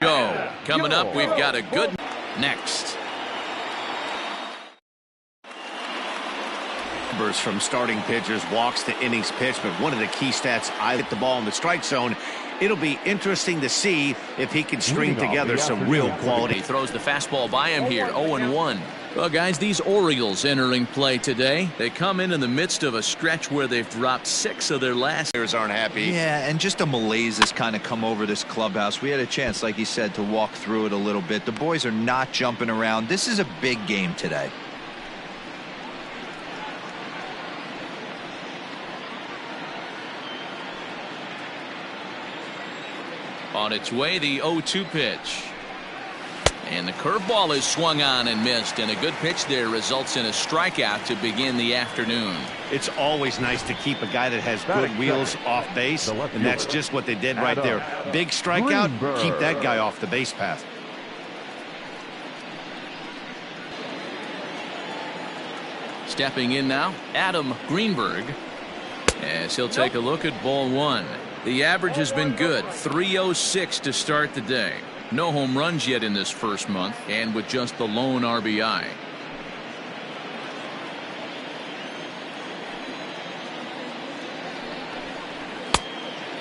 Go. Coming up, we've got a good next. Numbers from starting pitchers, walks to innings pitched, but one of the key stats, I hit the ball in the strike zone. It'll be interesting to see if he can string together some real quality. He throws the fastball by him here, 0-1. Well, guys, these Orioles entering play today. They come in the midst of a stretch where they've dropped 6 of their last. Players aren't happy. Yeah, and just a malaise has kind of come over this clubhouse. We had a chance, like he said, to walk through it a little bit. The boys are not jumping around. This is a big game today. On its way, the 0-2 pitch. And the curveball is swung on and missed, and a good pitch there results in a strikeout to begin the afternoon. It's always nice to keep a guy that has good wheels off base, and that's just what they did right there. Big strikeout, keep that guy off the base path. Stepping in now, Adam Greenberg, as he'll take a look at ball 1. The average has been good, 306 to start the day. No home runs yet in this first month, and with just the lone RBI.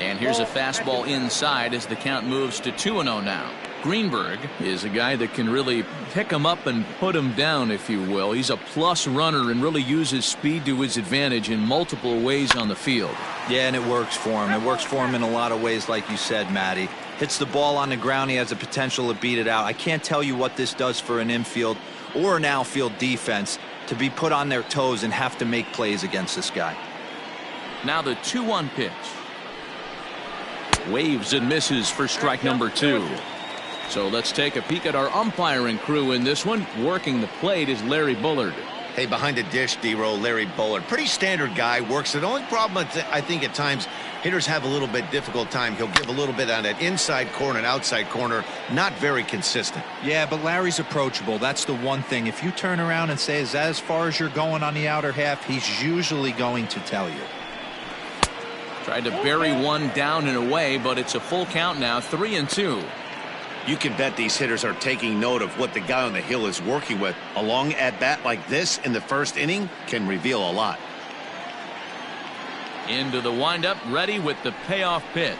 And here's a fastball inside as the count moves to 2-0 now. Greenberg is a guy that can really pick him up and put him down, if you will. He's a plus runner and really uses speed to his advantage in multiple ways on the field. Yeah, and it works for him. It works for him in a lot of ways, like you said, Matty. Hits the ball on the ground. He has the potential to beat it out. I can't tell you what this does for an infield or an outfield defense to be put on their toes and have to make plays against this guy. Now the 2-1 pitch. Waves and misses for strike number 2. So let's take a peek at our umpiring crew in this one. Working the plate is Larry Bullard. Hey, behind the dish, D-Row, Larry Bullard. Pretty standard guy, works it. The only problem, I think at times, hitters have a little bit difficult time. He'll give a little bit on that inside corner and outside corner. Not very consistent. Yeah, but Larry's approachable. That's the one thing. If you turn around and say, is that as far as you're going on the outer half, he's usually going to tell you. Tried to bury one down and away, but it's a full count now, 3-2. You can bet these hitters are taking note of what the guy on the hill is working with. A long at bat like this in the first inning can reveal a lot. Into the windup, ready with the payoff pitch.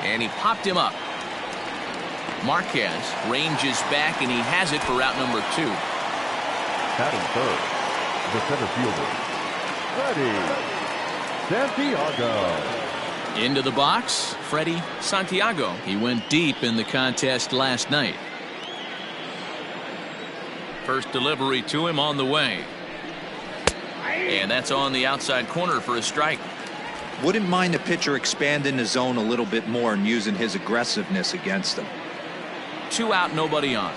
And he popped him up. Marquez ranges back, and he has it for out number 2. Batting third, the center fielder, Freddie Santiago. Into the box, Freddie Santiago. He went deep in the contest last night. First delivery to him on the way. And that's on the outside corner for a strike. Wouldn't mind the pitcher expanding the zone a little bit more and using his aggressiveness against them. 2 out, nobody on.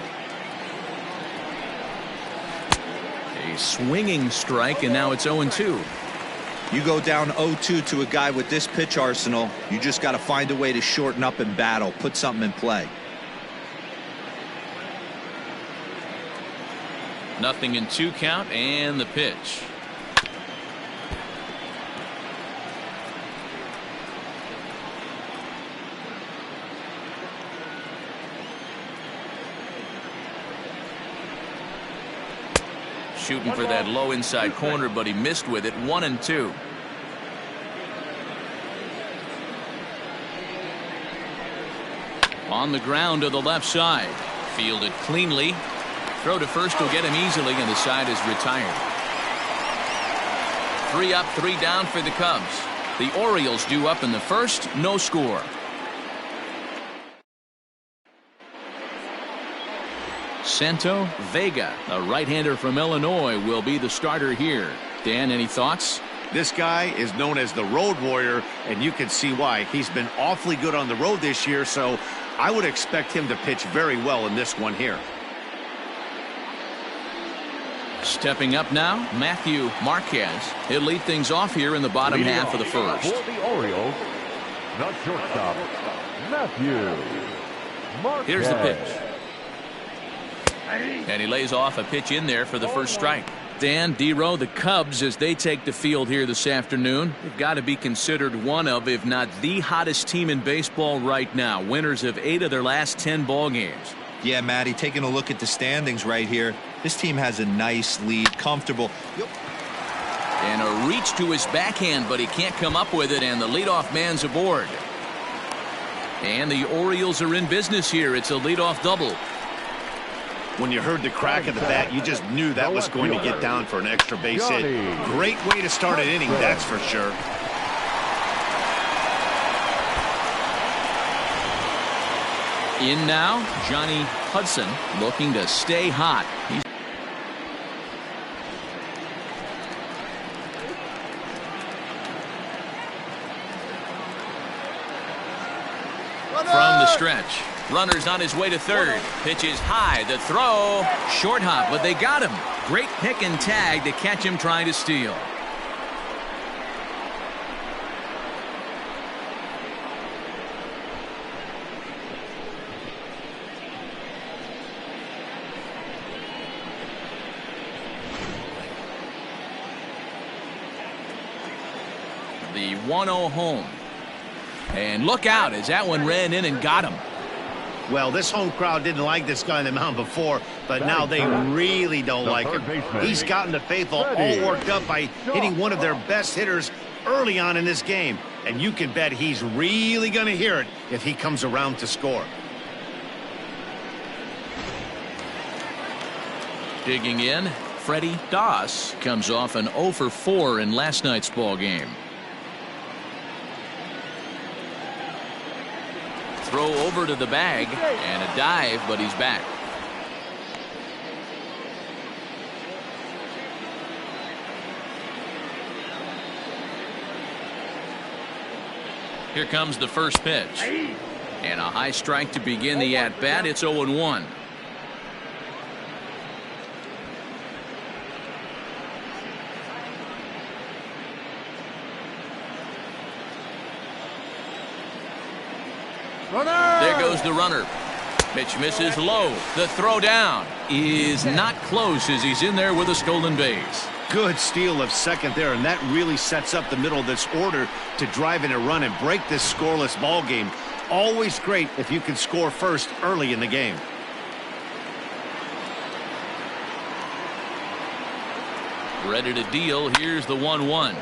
A swinging strike, and now it's 0-2. You go down 0-2 to a guy with this pitch arsenal, you just got to find a way to shorten up and battle, put something in play. Nothing in 2 count, and the pitch. Shooting for that low inside corner, but he missed with it. 1-2. On the ground to the left side. Fielded cleanly. Throw to first will get him easily, and the side is retired. 3 up, 3 down for the Cubs. The Orioles due up in the first. No score. Santo Vega, a right-hander from Illinois, will be the starter here. Dan, any thoughts? This guy is known as the road warrior, and you can see why. He's been awfully good on the road this year, so I would expect him to pitch very well in this one here. Stepping up now, Matthew Marquez. He'll lead things off here in the bottom half of the first. For the Orioles, the shortstop, Matthew Marquez. Here's the pitch. And he lays off a pitch in there for the first strike. Dan, D-Row, the Cubs, as they take the field here this afternoon, they've got to be considered one of, if not the hottest team in baseball right now. Winners of 8 of their last 10 ball games. Yeah, Matty, taking a look at the standings right here, this team has a nice lead, comfortable. And a reach to his backhand, but he can't come up with it, and the leadoff man's aboard. And the Orioles are in business here. It's a leadoff double. When you heard the crack of the bat, you just knew that was going to get down for an extra base hit. Great way to start an inning, that's for sure. In now, Johnny Hudson looking to stay hot. From the stretch. Runners on his way to third. Pitches high. The throw. Short hop, but they got him. Great pick and tag to catch him trying to steal. The 1-0 home. And look out as that one ran in and got him. Well, this home crowd didn't like this guy on the mound before, but now they really don't like him. He's gotten the faithful all worked up by hitting one of their best hitters early on in this game. And you can bet he's really going to hear it if he comes around to score. Digging in, Freddie Doss comes off an 0 for 4 in last night's ball game. Throw over to the bag and a dive, but he's back. Here comes the first pitch. And a high strike to begin the at-bat. It's 0-1. There goes the runner. Pitch misses low. The throw down is not close as he's in there with a stolen base. Good steal of second there, and that really sets up the middle of this order to drive in a run and break this scoreless ball game. Always great if you can score first early in the game. Ready to deal. Here's the 1-1.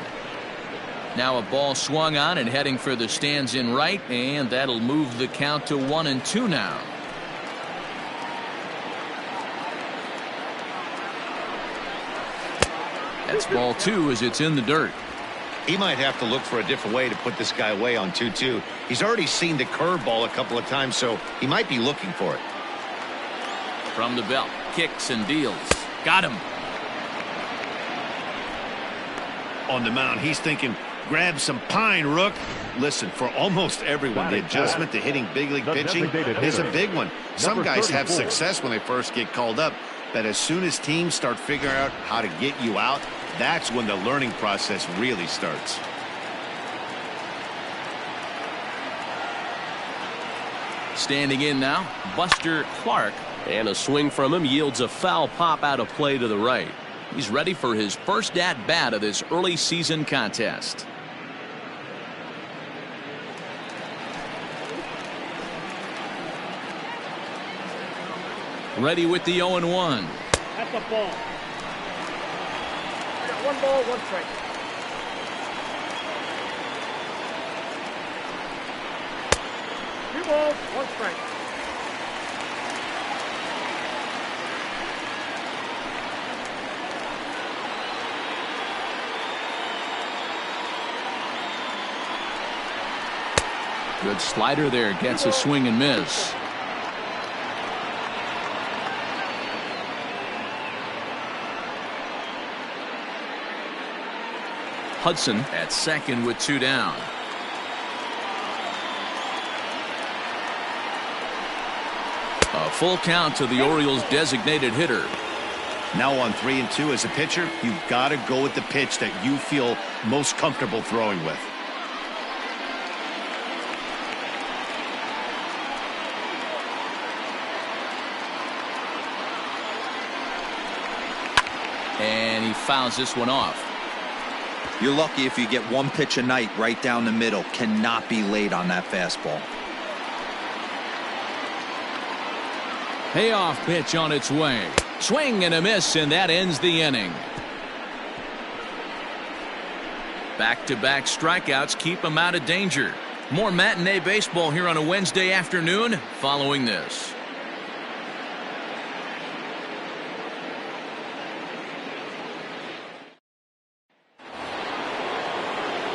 Now a ball swung on and heading for the stands in right, and that'll move the count to 1-2 now. That's ball 2 as it's in the dirt. He might have to look for a different way to put this guy away on 2-2. He's already seen the curveball a couple of times, so he might be looking for it. From the belt, kicks and deals. Got him. On the mound, he's thinking, grab some pine, Rook. Listen, for almost everyone, the adjustment to hitting big league pitching is a big one. Some guys have success when they first get called up, but as soon as teams start figuring out how to get you out, that's when the learning process really starts. Standing in now, Buster Clark, and a swing from him yields a foul pop out of play to the right. He's ready for his first at-bat of this early season contest. Ready with the 0-1. That's a ball. One ball, one strike. Two balls, one strike. Good slider there, gets a swing and miss. Hudson at second with 2 down. A full count to the Orioles' designated hitter. Now on 3-2 as a pitcher, you've got to go with the pitch that you feel most comfortable throwing with. And he fouls this one off. You're lucky if you get one pitch a night right down the middle. Cannot be late on that fastball. Payoff pitch on its way. Swing and a miss, and that ends the inning. Back-to-back strikeouts keep him out of danger. More matinee baseball here on a Wednesday afternoon following this.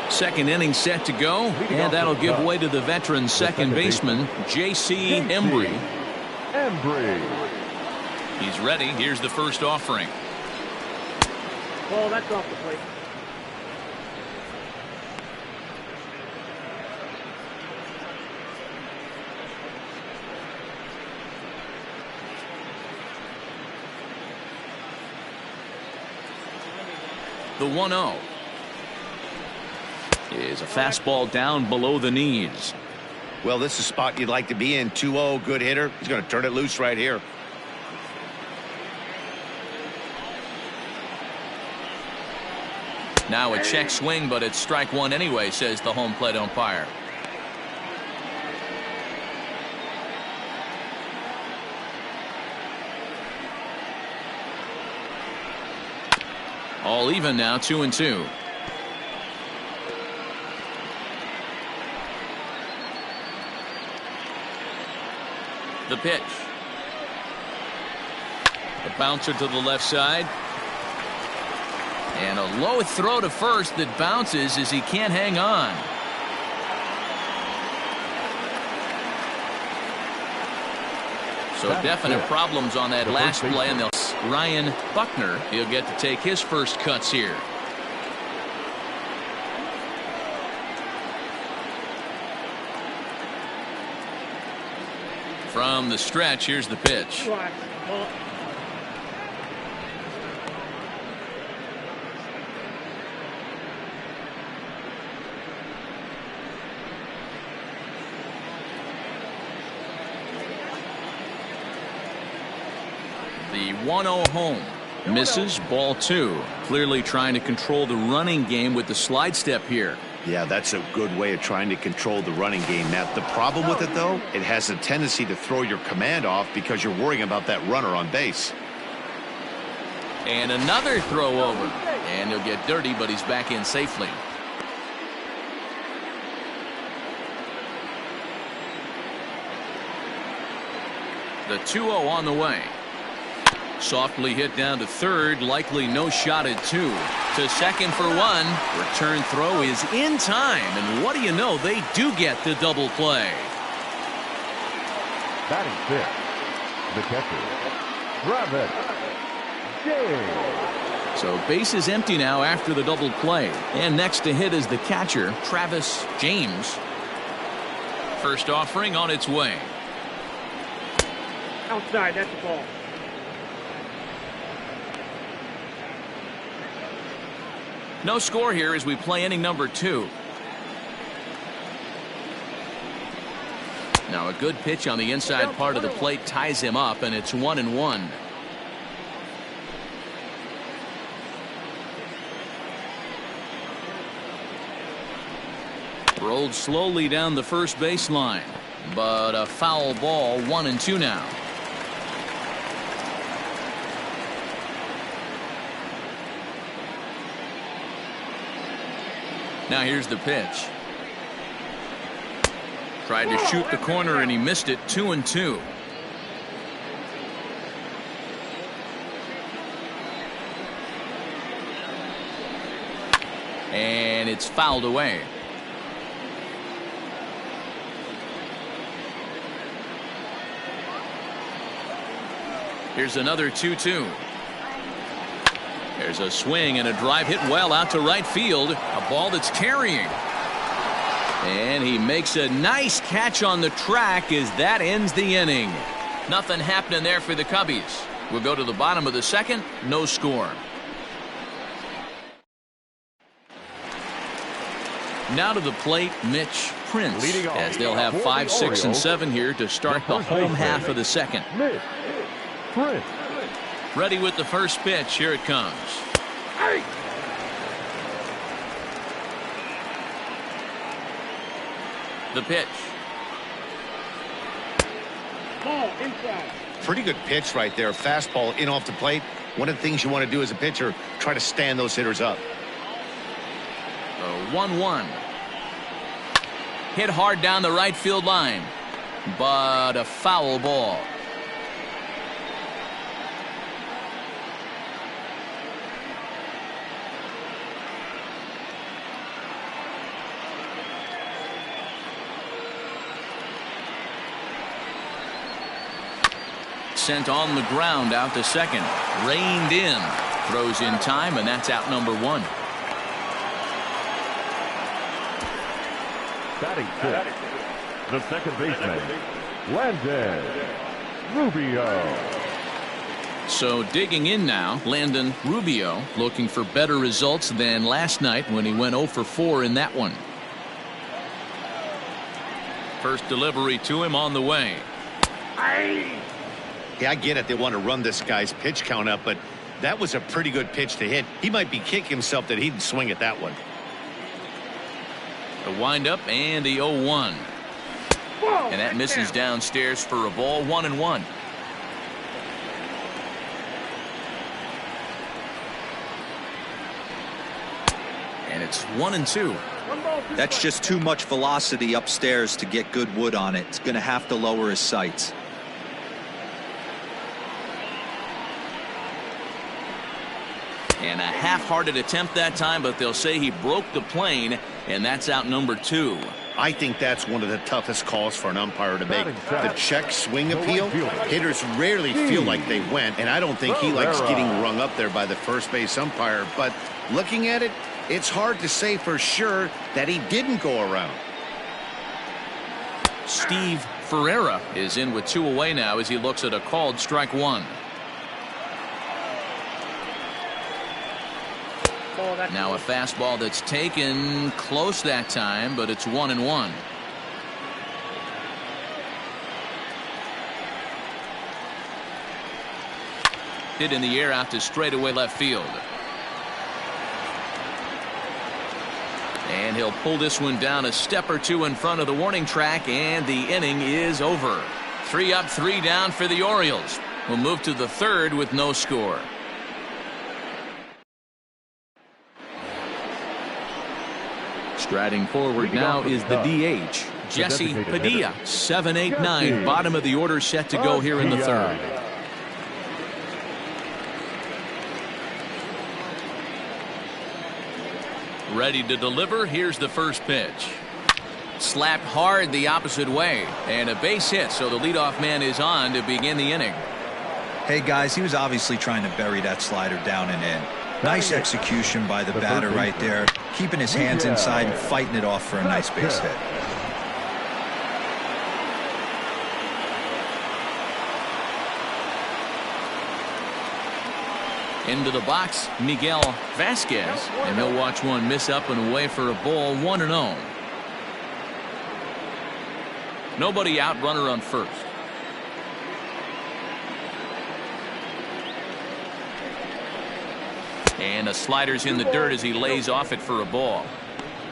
Second inning set to go, and that'll give way to the veteran second baseman, J.C. Embry. He's ready. Here's the first offering. Ball, that's off the plate. The 1-0 is a fastball down below the knees. Well, this is a spot you'd like to be in. 2-0, good hitter. He's going to turn it loose right here. Now a check swing, but it's strike one anyway, says the home plate umpire. All even now, 2-2. The pitch. The bouncer to the left side. And a low throw to first that bounces as he can't hang on. So definite problems on that last play, and Ryan Buckner, he'll get to take his first cuts here. From the stretch, here's the pitch. The 1-0 home. Misses, ball two. Clearly trying to control the running game with the slide step here. Yeah, that's a good way of trying to control the running game. Now, the problem with it, though, it has a tendency to throw your command off because you're worrying about that runner on base. And another throw over. And he'll get dirty, but he's back in safely. The 2-0 on the way. Softly hit down to third, likely no shot at two. To second for one. Return throw is in time, and what do you know, they do get the double play. Batting fifth, the catcher, Travis James. So base is empty now after the double play, and next to hit is the catcher, Travis James. First offering on its way. Outside, that's the ball. No score here as we play inning number 2. Now a good pitch on the inside part of the plate ties him up, and it's 1-1. Rolled slowly down the first baseline, but a foul ball. 1-2 now. Now here's the pitch. Tried to shoot the corner and he missed it. 2-2. And it's fouled away. Here's another 2-2. There's a swing and a drive hit well out to right field. A ball that's carrying. And he makes a nice catch on the track as that ends the inning. Nothing happening there for the Cubbies. We'll go to the bottom of the second. No score. Now to the plate, Mitch Prince, as they'll have 5, 6, and 7 here to start the home half of the second. Mitch Prince. Ready with the first pitch. Here it comes. The pitch. Ball inside. Pretty good pitch right there. Fastball in off the plate. One of the things you want to do as a pitcher, try to stand those hitters up. 1-1. Hit hard down the right field line, but a foul ball. Sent on the ground out to second. Reined in. Throws in time, and that's out number 1. Batting fifth, the second baseman, Landon Rubio. So digging in now, Landon Rubio looking for better results than last night when he went 0 for 4 in that one. First delivery to him on the way. Yeah, I get it. They want to run this guy's pitch count up, but that was a pretty good pitch to hit. He might be kicking himself that he didn't swing at that one. The windup and the 0-1. And that misses downstairs for a ball. 1-1. And it's 1-2. That's just too much velocity upstairs to get good wood on it. It's going to have to lower his sights. And a half-hearted attempt that time, but they'll say he broke the plane, and that's out number 2. I think that's one of the toughest calls for an umpire to make. The check swing appeal. Hitters rarely feel like they went, and I don't think he likes getting rung up there by the first base umpire. But looking at it, it's hard to say for sure that he didn't go around. Steve Ferreira is in with 2 away now as he looks at a called strike 1. Now a fastball that's taken close that time, but it's 1-1. Hit in the air out to straightaway left field. And he'll pull this one down a step or 2 in front of the warning track, and the inning is over. 3 up, 3 down for the Orioles. We'll move to the 3rd with no score. Striding forward now is the DH, Jesse Padilla. 7, 8, 9. Bottom of the order set to go here in the 3rd. Ready to deliver. Here's the first pitch. Slapped hard the opposite way. And a base hit, so the leadoff man is on to begin the inning. Hey, guys, he was obviously trying to bury that slider down and in. Nice execution by the batter right there, keeping his hands inside and fighting it off for a nice base hit. Into the box, Miguel Vasquez, and he'll watch one miss up and away for a ball. 1-0. Nobody out, runner on first. And the slider's in the dirt as he lays off it for a ball.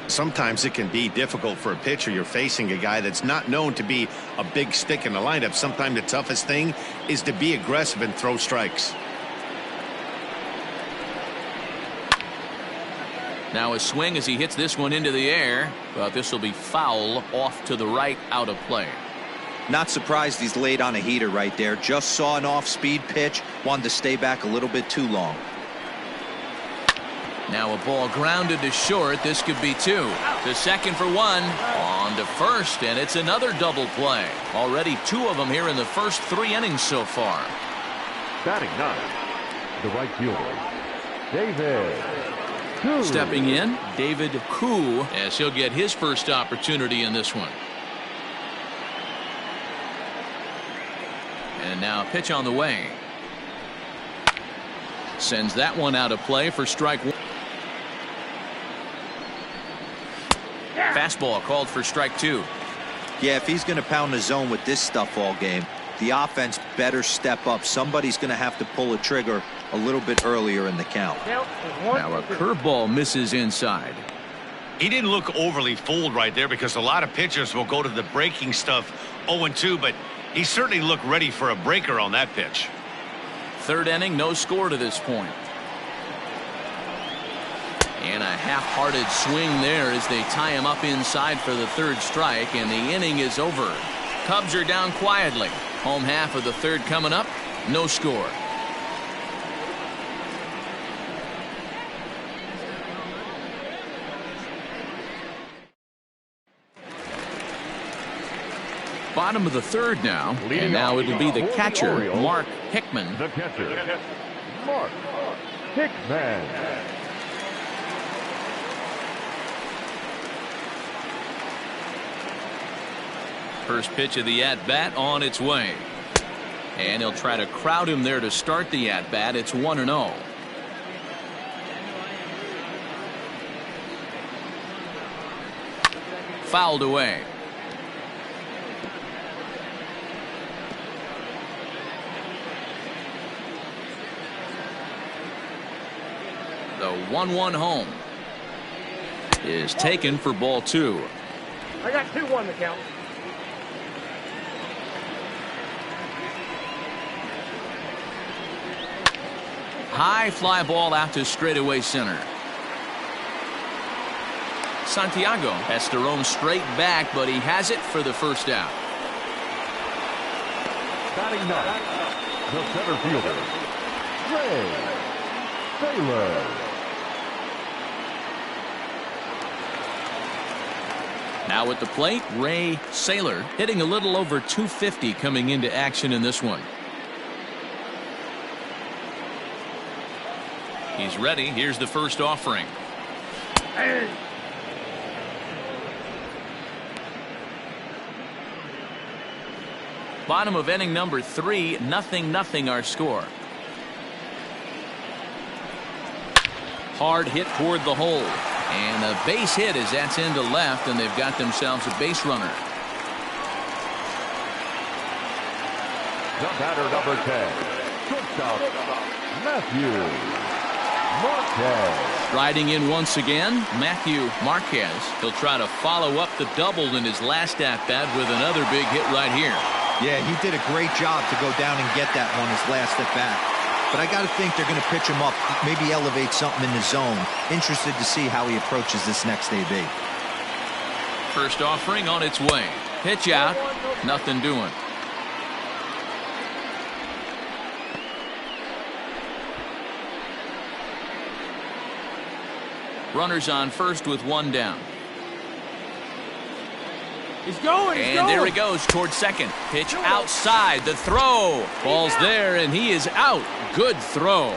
Sometimes it can be difficult for a pitcher. You're facing a guy that's not known to be a big stick in the lineup. Sometimes the toughest thing is to be aggressive and throw strikes. Now a swing as he hits this one into the air, but this will be foul off to the right, out of play. Not surprised he's laid on a heater right there. Just saw an off-speed pitch, wanted to stay back a little bit too long. Now a ball grounded to short. This could be 2. To second for 1. On to first, and it's another double play. Already 2 of them here in the first 3 innings so far. Batting 9, the right fielder, David Koo. Stepping in, David Koo, as he'll get his first opportunity in this one. And now a pitch on the way. Sends that one out of play for strike 1. Fastball called for strike 2. Yeah, if he's going to pound the zone with this stuff all game, the offense better step up. Somebody's going to have to pull a trigger a little bit earlier in the count. Now a curveball misses inside. He didn't look overly fooled right there because a lot of pitchers will go to the breaking stuff 0-2, but he certainly looked ready for a breaker on that pitch. Third inning, no score to this point. And a half-hearted swing there as they tie him up inside for the third strike, and the inning is over. Cubs are down quietly. Home half of the third coming up, no score. Bottom of the third now, and now it'll be the catcher, Mark Hickman. The catcher, Mark Hickman. First pitch of the at-bat on its way. And he'll try to crowd him there to start the at-bat. It's 1-0. Fouled away. The 1-1 home is taken for ball 2. I got 2-1 to count. High fly ball out to straightaway center. Santiago has to roam straight back, but he has it for the first out. Batting ninth, the center fielder, Ray Sailor. Now at the plate, Ray Sailor hitting a little over 250 coming into action in this one. He's ready. Here's the first offering. Bottom of inning number 3, 0-0 our score. Hard hit toward the hole. And a base hit as that's into left, and they've got themselves a base runner. The batter, number 10, shortstop, Matthew Marquez. Striding in once again, Matthew Marquez. He'll try to follow up the double in his last at-bat with another big hit right here. Yeah, he did a great job to go down and get that one his last at-bat. But I got to think they're going to pitch him up, maybe elevate something in the zone. Interested to see how he approaches this next AB. First offering on its way. Pitch out. Nothing doing. Runners on first with one down. He's going. And there he goes towards second. Pitch outside. The throw. Ball's there, and he is out. Good throw.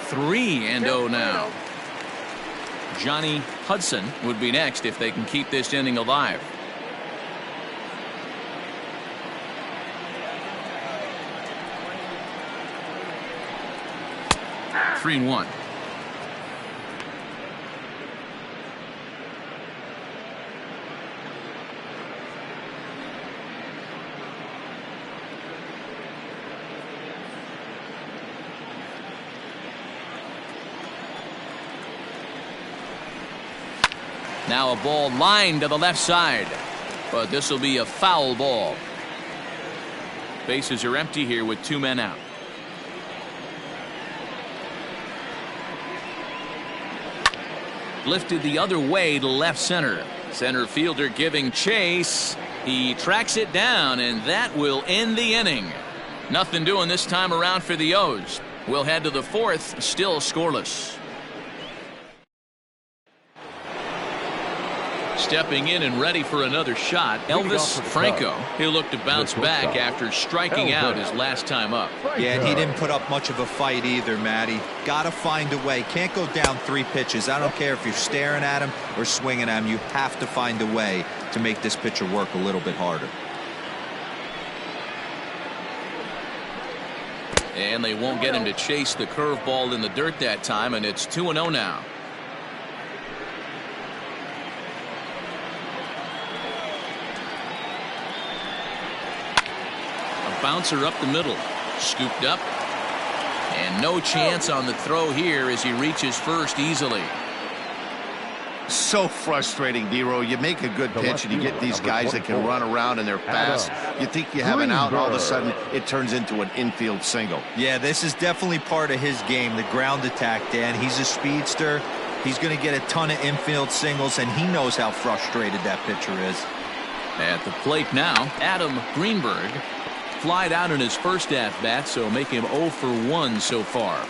Three and 0 now. Johnny Hudson would be next if they can keep this inning alive. Three and 1. Now a ball lined to the left side, but this will be a foul ball. Bases are empty here with 2 men out. Lifted the other way to left center. Center fielder giving chase. He tracks it down, and that will end the inning. Nothing doing this time around for the O's. We'll head to the 4th, still scoreless. Stepping in and ready for another shot, Elvis Franco. He'll look to bounce back after striking out his last time up. Yeah, and he didn't put up much of a fight either, Matty. Got to find a way. Can't go down 3 pitches. I don't care if you're staring at him or swinging at him. You have to find a way to make this pitcher work a little bit harder. And they won't get him to chase the curveball in the dirt that time, and it's 2-0 now. A bouncer up the middle, scooped up, and no chance on the throw here as he reaches first easily. So frustrating, D-Roll. You make a good pitch and you get these guys that can run around and they're fast. You think you have an out, and all of a sudden it turns into an infield single. Yeah, this is definitely part of his game, the ground attack, Dan. He's a speedster. He's going to get a ton of infield singles, and he knows how frustrated that pitcher is. At the plate now, Adam Greenberg flied out in his first at-bat, so make him 0 for 1 so far.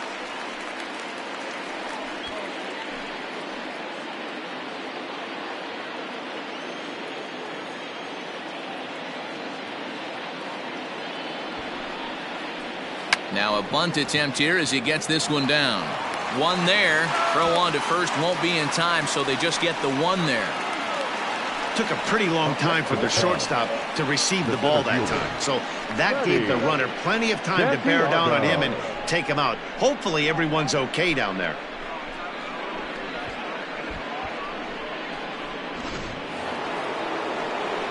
Now a bunt attempt here as he gets this one down. One there. Throw on to first won't be in time, so they just get the one there. Took a pretty long time for the shortstop to receive the ball that time. So that gave the runner plenty of time to bear down on him and take him out. Hopefully everyone's okay down there.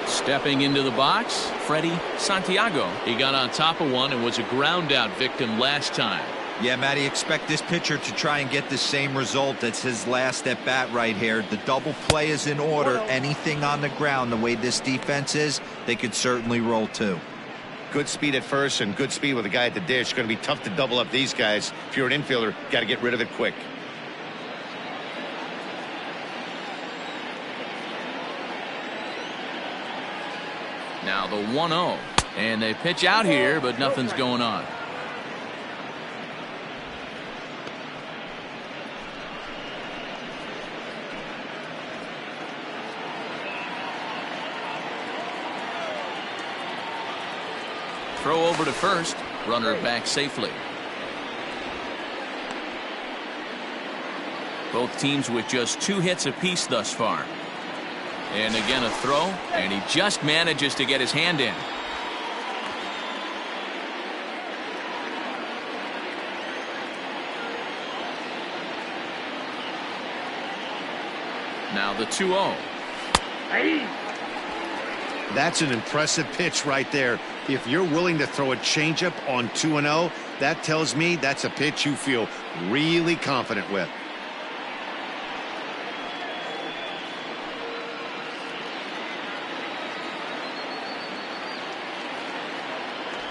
Stepping into the box, Freddie Santiago. He got on top of one and was a ground out victim last time. Yeah, Matty, expect this pitcher to try and get the same result. That's his last at bat right here. The double play is in order. Anything on the ground, the way this defense is, they could certainly roll too. Good speed at first and good speed with a guy at the dish. Going to be tough to double up these guys. If you're an infielder, got to get rid of it quick. Now the 1-0, and they pitch out here, but nothing's going on. Throw over to first, runner back safely. Both teams with just 2 hits apiece thus far. And again a throw, and he just manages to get his hand in. Now the 2-0. That's an impressive pitch right there. If you're willing to throw a changeup on 2-0, that tells me that's a pitch you feel really confident with.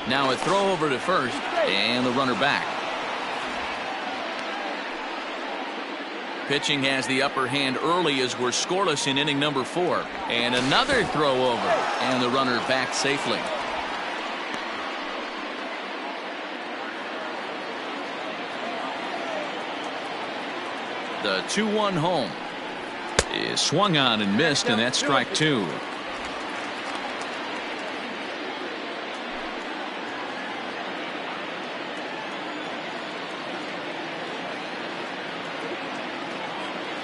Now a throw over to first, and the runner back. Pitching has the upper hand early as we're scoreless in inning number 4. And another throw over, and the runner back safely. The 2-1 home is swung on and missed, and that's strike 2.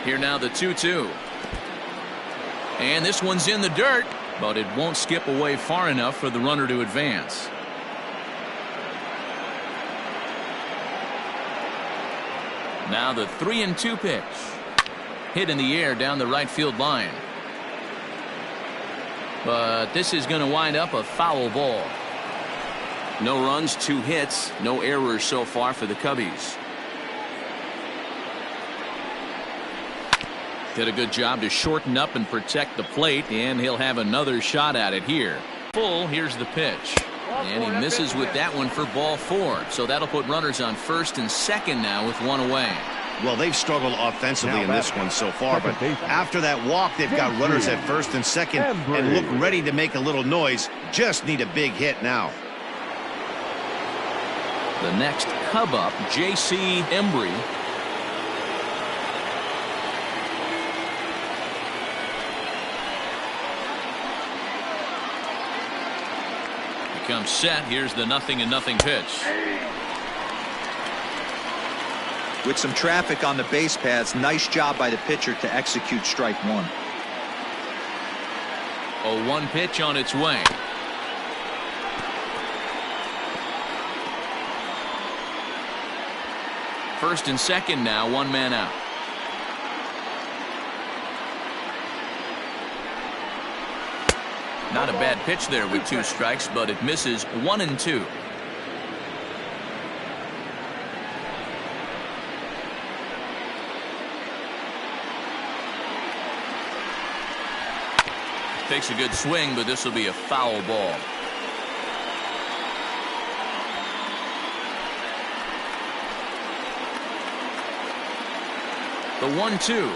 Here now the 2-2. And this one's in the dirt, but it won't skip away far enough for the runner to advance. Now the 3-2 pitch. Hit in the air down the right field line. But this is going to wind up a foul ball. No runs, 2 hits, no errors so far for the Cubbies. Did a good job to shorten up and protect the plate, and he'll have another shot at it here. Full, here's the pitch. And he misses with that one for ball 4. So that'll put runners on first and second now with 1 away. Well, they've struggled offensively in this one so far, but after that walk, they've got runners at first and second and look ready to make a little noise. Just need a big hit now. The next Cub up, J.C. Embry. Comes set. Here's the 0-0 pitch. With some traffic on the base paths, nice job by the pitcher to execute strike 1. A 1 pitch on its way. First and second now, one man out. Not a bad pitch there with 2 strikes, but it misses 1-2. Takes a good swing, but this will be a foul ball. The 1-2.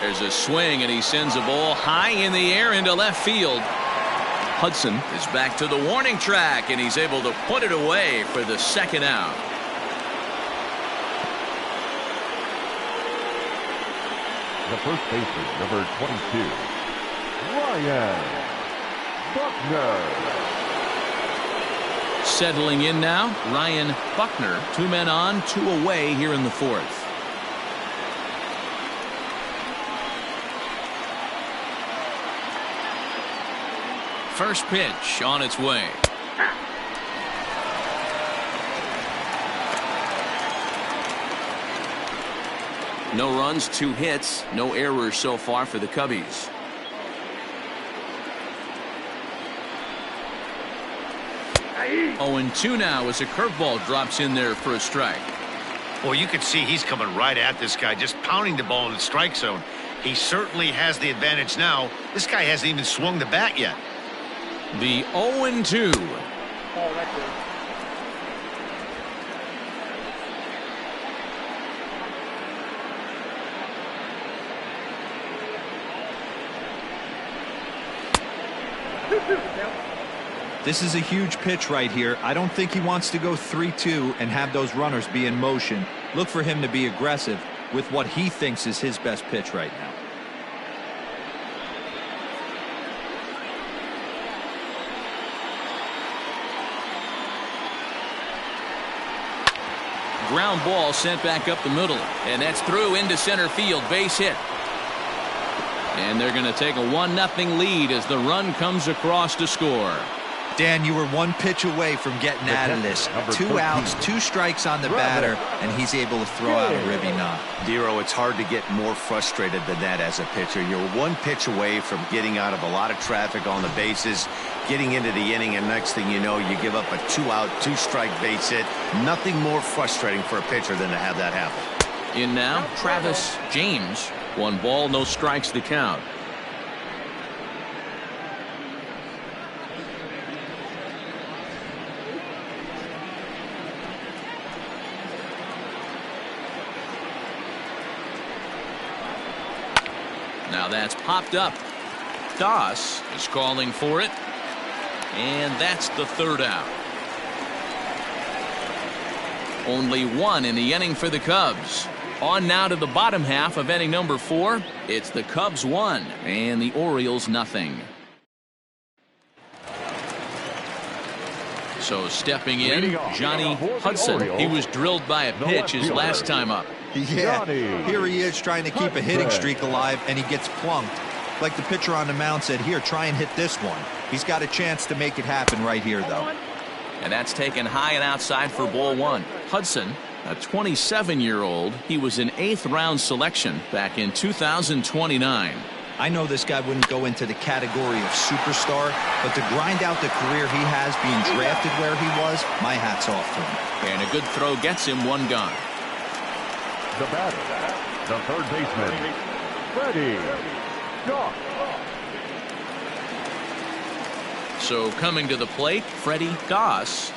There's a swing, and he sends a ball high in the air into left field. Hudson is back to the warning track, and he's able to put it away for the second out. The first baseman, number 22, Ryan Buckner. Settling in now, Ryan Buckner. 2 men on, 2 away here in the 4th. First pitch on its way. No runs, 2 hits, no errors so far for the Cubbies. Oh, and 2 now as a curveball drops in there for a strike. Well, you can see he's coming right at this guy, just pounding the ball in the strike zone. He certainly has the advantage now. This guy hasn't even swung the bat yet. The 0-2. Oh, that's it. This is a huge pitch right here. I don't think he wants to go 3-2 and have those runners be in motion. Look for him to be aggressive with what he thinks is his best pitch right now. Ground ball sent back up the middle, and that's through into center field. Base hit. And they're going to take a 1-0 lead as the run comes across to score. Dan, you were 1 pitch away from getting out of this. 2 outs, 2 strikes on the batter, and he's able to throw out a ribby knock. Dero, it's hard to get more frustrated than that as a pitcher. You're 1 pitch away from getting out of a lot of traffic on the bases, getting into the inning, and next thing you know, you give up a 2-out, 2-strike base hit. Nothing more frustrating for a pitcher than to have that happen. In now, Travis James. 1 ball, no strikes the count. Now that's popped up. Doss is calling for it. And that's the 3rd out. Only 1 in the inning for the Cubs. On now to the bottom half of inning number 4. It's the Cubs 1 and the Orioles nothing. So stepping in, Johnny Hudson. He was drilled by a pitch his last time up. Yeah, here he is trying to keep a hitting streak alive, and he gets plunked. Like the pitcher on the mound said, here, try and hit this one. He's got a chance to make it happen right here, though. And that's taken high and outside for ball 1. Hudson, a 27-year-old, he was an 8th-round selection back in 2029. I know this guy wouldn't go into the category of superstar, but to grind out the career he has being drafted where he was, my hat's off to him. And a good throw gets him 1 gone. The batter, the 3rd baseman, Freddie Santiago. So coming to the plate, Freddie Goss.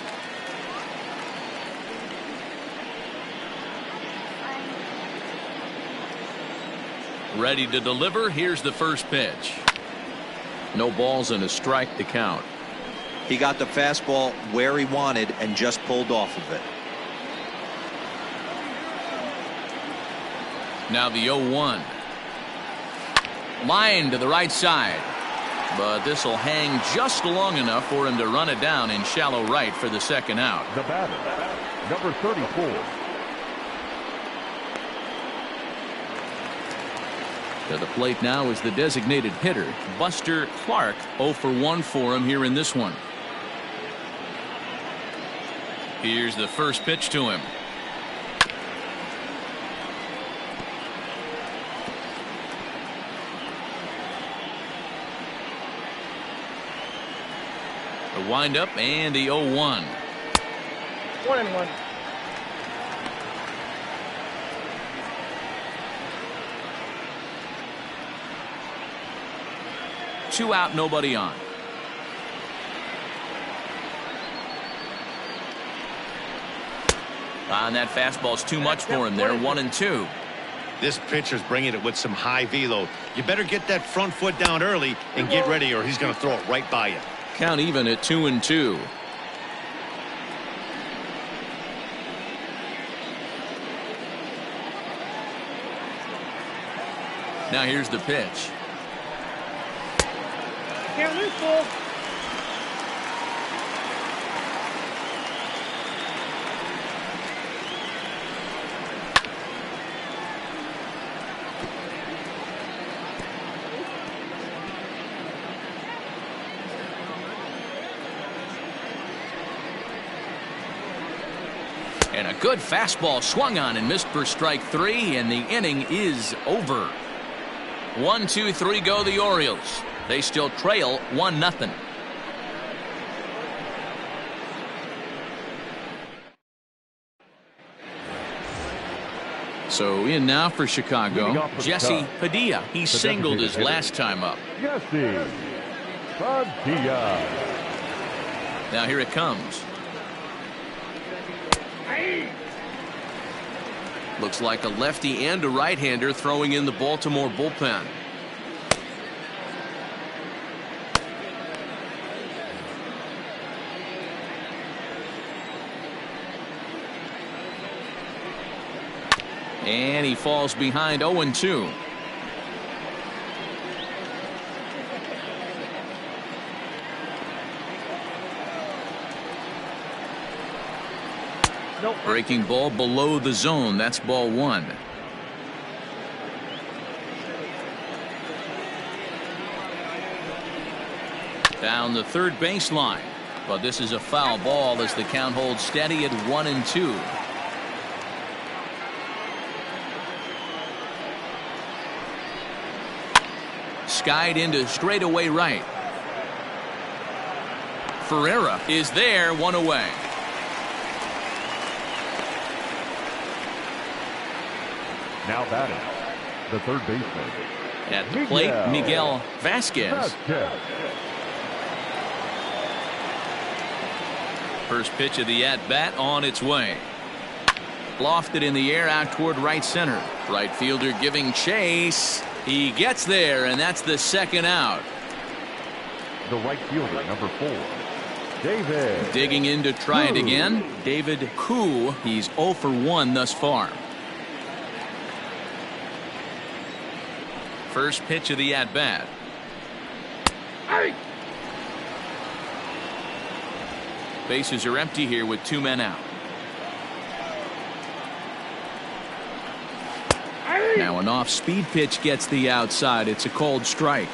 Ready to deliver. Here's the first pitch. No balls and a strike to count. He got the fastball where he wanted and just pulled off of it. Now the 0-1. Line to the right side. But this will hang just long enough for him to run it down in shallow right for the second out. The batter, number 34. To the plate now is the designated hitter, Buster Clark. 0 for 1 for him here in this one. Here's the first pitch to him. The windup and the 0-1. 1-1. 2 out, nobody on. And that fastball's too much for him there. 1-2. This pitcher's bringing it with some high velo. You better get that front foot down early and get ready, or he's going to throw it right by you. Count even at 2-2. Now here's the pitch. Can't lose, Bull. And a good fastball swung on and missed for strike 3, and the inning is over. 1-2-3 go the Orioles. They still trail 1-0. So in now for Chicago, Jesse Padilla. He singled his last time up. Jesse Padilla. Now here it comes. Looks like a lefty and a right-hander throwing in the Baltimore bullpen. And he falls behind 0-2. Nope. Breaking ball below the zone. That's ball 1. Down the third baseline. But this is a foul ball as the count holds steady at 1-2. Skied into straightaway right. Ferreira is there, 1 away. Now batting, the third baseman. At the plate, Miguel Vasquez. First pitch of the at-bat on its way. Lofted in the air out toward right center. Right fielder giving chase. He gets there, and that's the second out. The right fielder, number 4, David. Digging in to try it again. David Koo. He's 0 for 1 thus far. First pitch of the at-bat. Bases are empty here with 2 men out. Now an off-speed pitch gets the outside. It's a cold strike.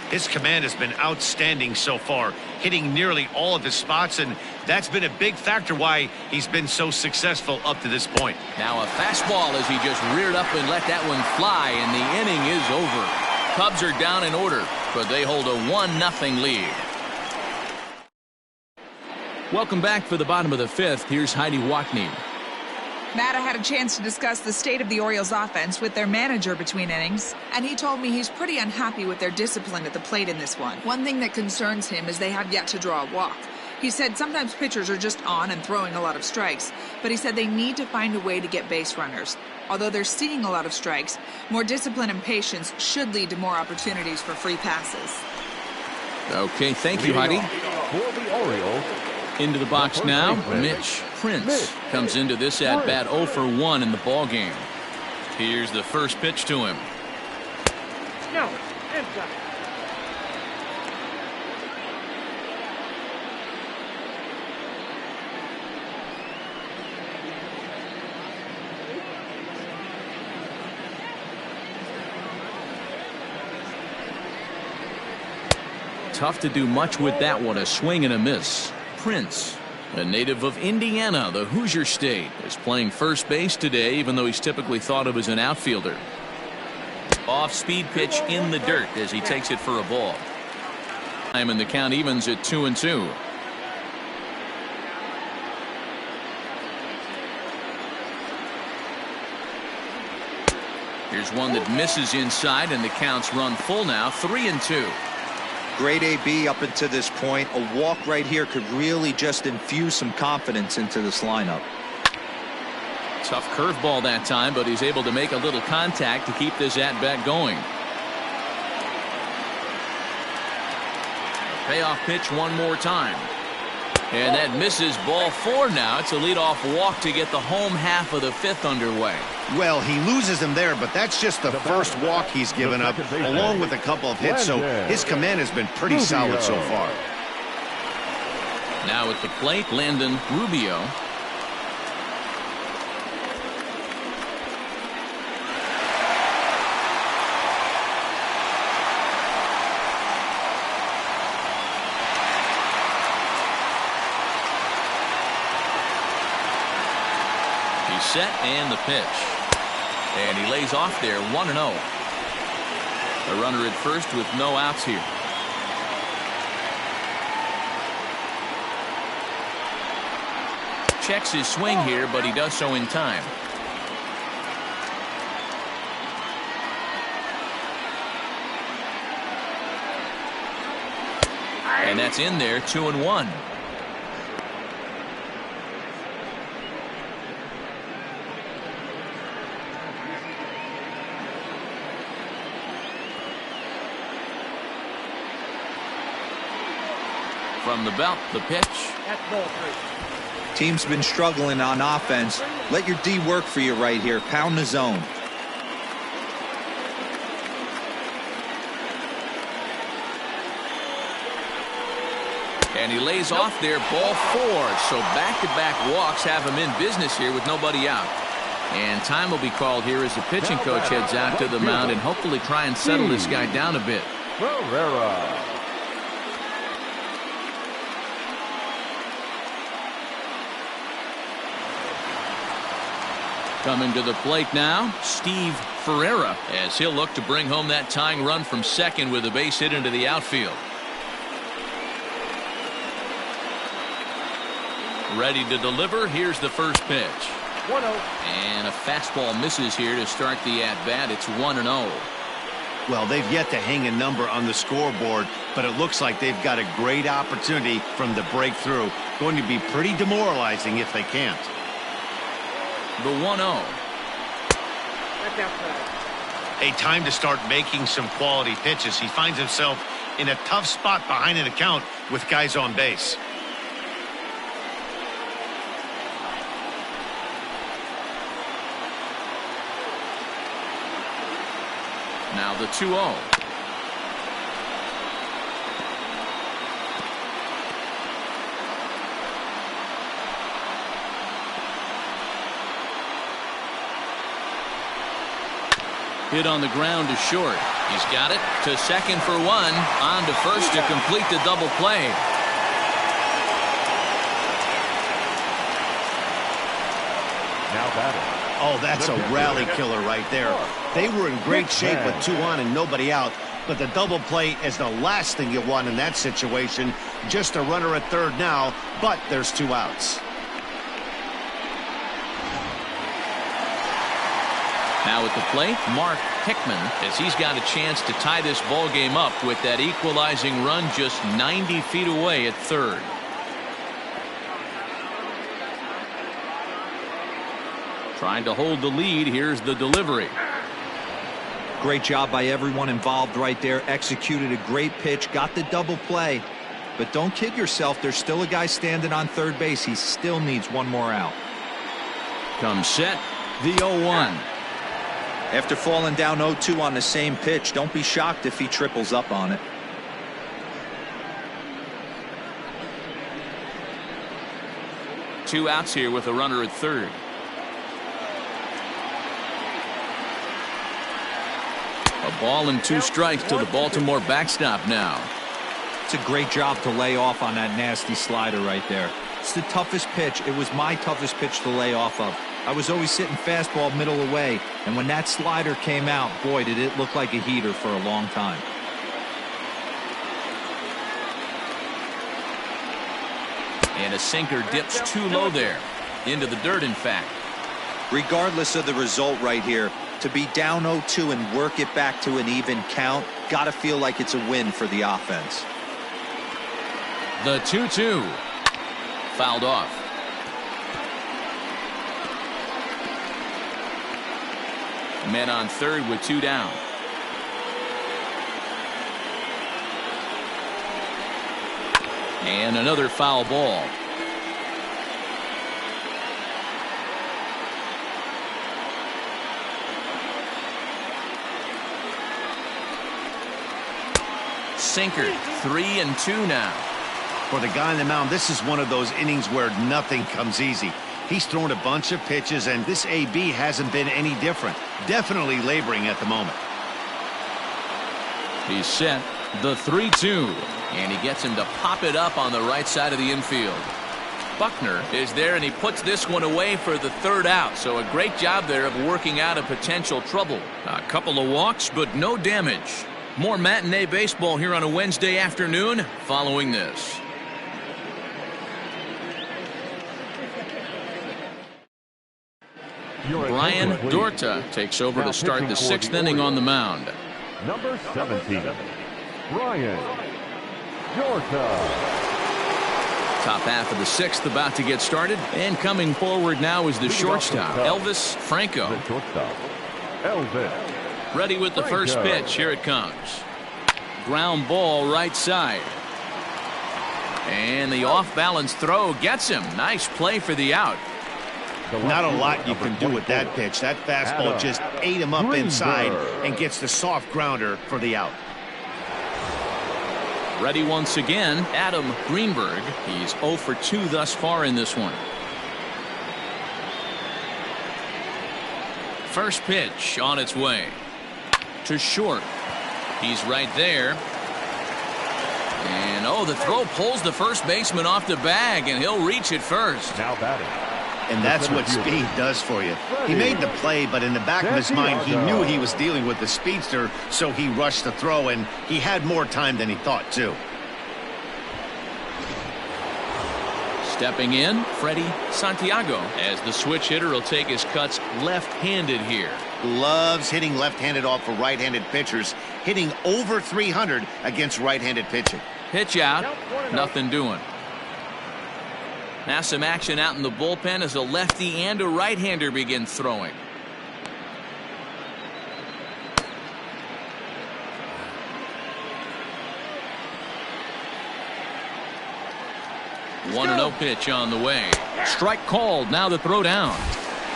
His command has been outstanding so far, hitting nearly all of his spots, and that's been a big factor why he's been so successful up to this point. Now a fastball as he just reared up and let that one fly, and the inning is over. Cubs are down in order, but they hold a 1-0 lead. Welcome back for the bottom of the 5th. Here's Heidi Watney. Matt, I had a chance to discuss the state of the Orioles offense with their manager between innings, and he told me he's pretty unhappy with their discipline at the plate in this one. One thing that concerns him is they have yet to draw a walk. He said sometimes pitchers are just on and throwing a lot of strikes, but he said they need to find a way to get base runners. Although they're seeing a lot of strikes, more discipline and patience should lead to more opportunities for free passes. Okay, thank you, Heidi. For the Orioles, into the box now, Mitch Prince comes into this at-bat 0 for 1 in the ballgame. Here's the first pitch to him. No, inside. Tough to do much with that one, a swing and a miss. Prince, a native of Indiana, the Hoosier State, is playing first base today, even though he's typically thought of as an outfielder. Off-speed pitch in the dirt as he takes it for a ball. And the count evens at 2-2. Here's one that misses inside, and the count's run full now, 3-2. Great AB up until this point. A walk right here could really just infuse some confidence into this lineup. Tough curveball that time, but he's able to make a little contact to keep this at-bat going. Payoff pitch one more time. And that misses, ball 4 now. It's a leadoff walk to get the home half of the 5th underway. Well, he loses him there, but that's just the first walk he's given up, along with a couple of hits, so his command has been pretty solid so far. Now at the plate, Landon Rubio. Set and the pitch, and he lays off there, 1-0. A runner at first with no outs here. Checks his swing here, but he does so in time. And that's in there, 2-1. From the belt, the pitch. That's ball 3. Team's been struggling on offense. Let your D work for you right here. Pound the zone. And he lays off there, ball 4. So back-to-back walks have him in business here with nobody out. And time will be called here as the pitching coach heads out to the mound and hopefully try and settle this guy down a bit. Ferreira. Coming to the plate now, Steve Ferreira, as he'll look to bring home that tying run from second with a base hit into the outfield. Ready to deliver. Here's the first pitch. 1-0. And a fastball misses here to start the at-bat. It's 1-0. Well, they've yet to hang a number on the scoreboard, but it looks like they've got a great opportunity from the breakthrough. Going to be pretty demoralizing if they can't. The 1-0. That's outside. A time to start making some quality pitches. He finds himself in a tough spot behind an account with guys on base. Now the 2-0. Hit on the ground to short. He's got it to second for 1. On to first to complete the double play. Now batting. Oh, that's a rally killer right there. They were in great shape with 2 on and nobody out, but the double play is the last thing you want in that situation. Just a runner at third now, but there's 2 outs. Now at the plate, Mark Hickman, as he's got a chance to tie this ball game up with that equalizing run just 90 feet away at third. Trying to hold the lead. Here's the delivery. Great job by everyone involved right there. Executed a great pitch, got the double play. But don't kid yourself, there's still a guy standing on third base. He still needs 1 more out. Comes set, the 0-1. After falling down 0-2 on the same pitch, don't be shocked if he triples up on it. Two outs here with a runner at third. A ball and 2 strikes to the Baltimore backstop now. It's a great job to lay off on that nasty slider right there. It's the toughest pitch. It was my toughest pitch to lay off of. I was always sitting fastball middle away, and when that slider came out, boy, did it look like a heater for a long time. And a sinker dips too low there. Into the dirt, in fact. Regardless of the result right here, to be down 0-2 and work it back to an even count, gotta feel like it's a win for the offense. The 2-2. Fouled off. Men on third with 2 down. And another foul ball. Sinker, 3-2 now. For the guy on the mound, this is one of those innings where nothing comes easy. He's thrown a bunch of pitches, and this AB hasn't been any different. Definitely laboring at the moment. He's set. The 3-2. And he gets him to pop it up on the right side of the infield. Buckner is there, and he puts this one away for the 3rd out. So a great job there of working out a potential trouble. A couple of walks, but no damage. More matinee baseball here on a Wednesday afternoon following this. Brian Dorta takes over to start the 6th inning on the mound. Number 17, Brian Dorta. Top half of the 6th about to get started, and coming forward now is the shortstop, Elvis Franco. The shortstop, Elvis. Ready with the first pitch. Here it comes. Ground ball right side. And the off-balance throw gets him. Nice play for the out. Not a lot you can do with that pitch. That fastball just ate him up inside and gets the soft grounder for the out. Ready once again, Adam Greenberg. He's 0 for 2 thus far in this one. First pitch on its way. To short. He's right there. And the throw pulls the first baseman off the bag, and he'll reach it first. Now batting. And that's what speed does for you. He made the play, but in the back of his mind, he knew he was dealing with the speedster, so he rushed the throw, and he had more time than he thought, too. Stepping in, Freddie Santiago, as the switch hitter will take his cuts left-handed here. Loves hitting left-handed off for right-handed pitchers, hitting over 300 against right-handed pitching. Pitch out, nothing doing. Now some action out in the bullpen as a lefty and a right-hander begin throwing. One 1-0 pitch on the way. Strike called. Now the throw down.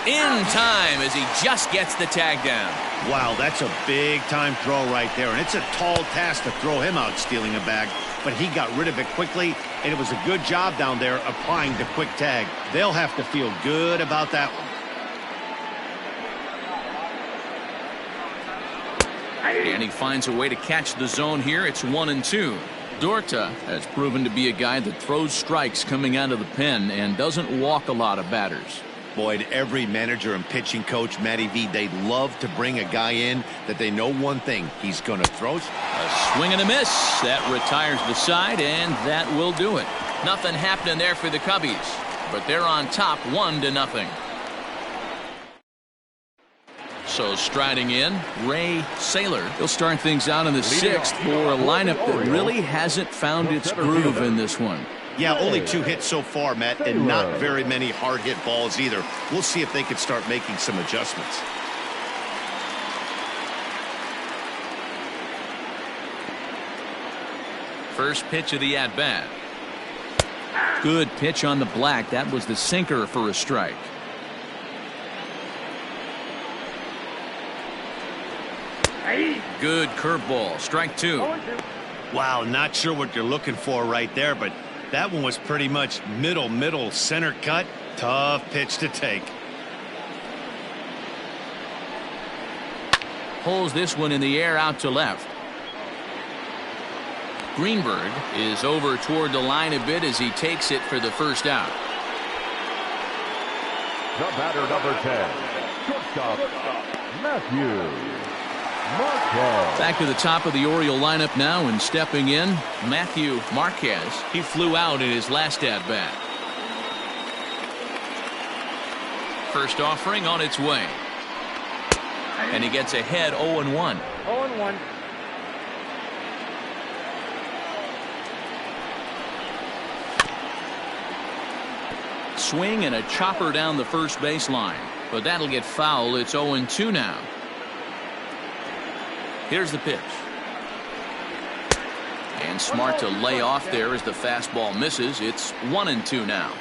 In time as he just gets the tag down. Wow, that's a big-time throw right there, and it's a tall task to throw him out stealing a bag, but he got rid of it quickly, and it was a good job down there applying the quick tag. They'll have to feel good about that one. And he finds a way to catch the zone here. It's 1-2. Dorta has proven to be a guy that throws strikes coming out of the pen and doesn't walk a lot of batters. Boyd, every manager and pitching coach, Matty V, they love to bring a guy in that they know one thing, he's going to throw. A swing and a miss. That retires the side, and that will do it. Nothing happening there for the Cubbies, but they're on top 1-0. So striding in, Ray Saylor. He'll start things out in the 6th for a lineup that really hasn't found its groove in this one. Yeah, only 2 hits so far, Matt, and not very many hard hit balls either. We'll see if they can start making some adjustments. First pitch of the at-bat. Good pitch on the black. That was the sinker for a strike. Good curveball. Strike 2. Wow, not sure what you're looking for right there, but that one was pretty much middle center cut. Tough pitch to take. Pulls this one in the air out to left. Greenberg is over toward the line a bit as he takes it for the first out. The batter, number 10, shortstop, Matthew Marquez. Back to the top of the Oriole lineup now, and stepping in, Matthew Marquez. He flew out in his last at-bat. First offering on its way. And he gets ahead 0-1. 0-1. Swing and a chopper down the first baseline. But that'll get foul. It's 0-2 now. Here's the pitch. And smart to lay off there as the fastball misses. It's 1-2 now.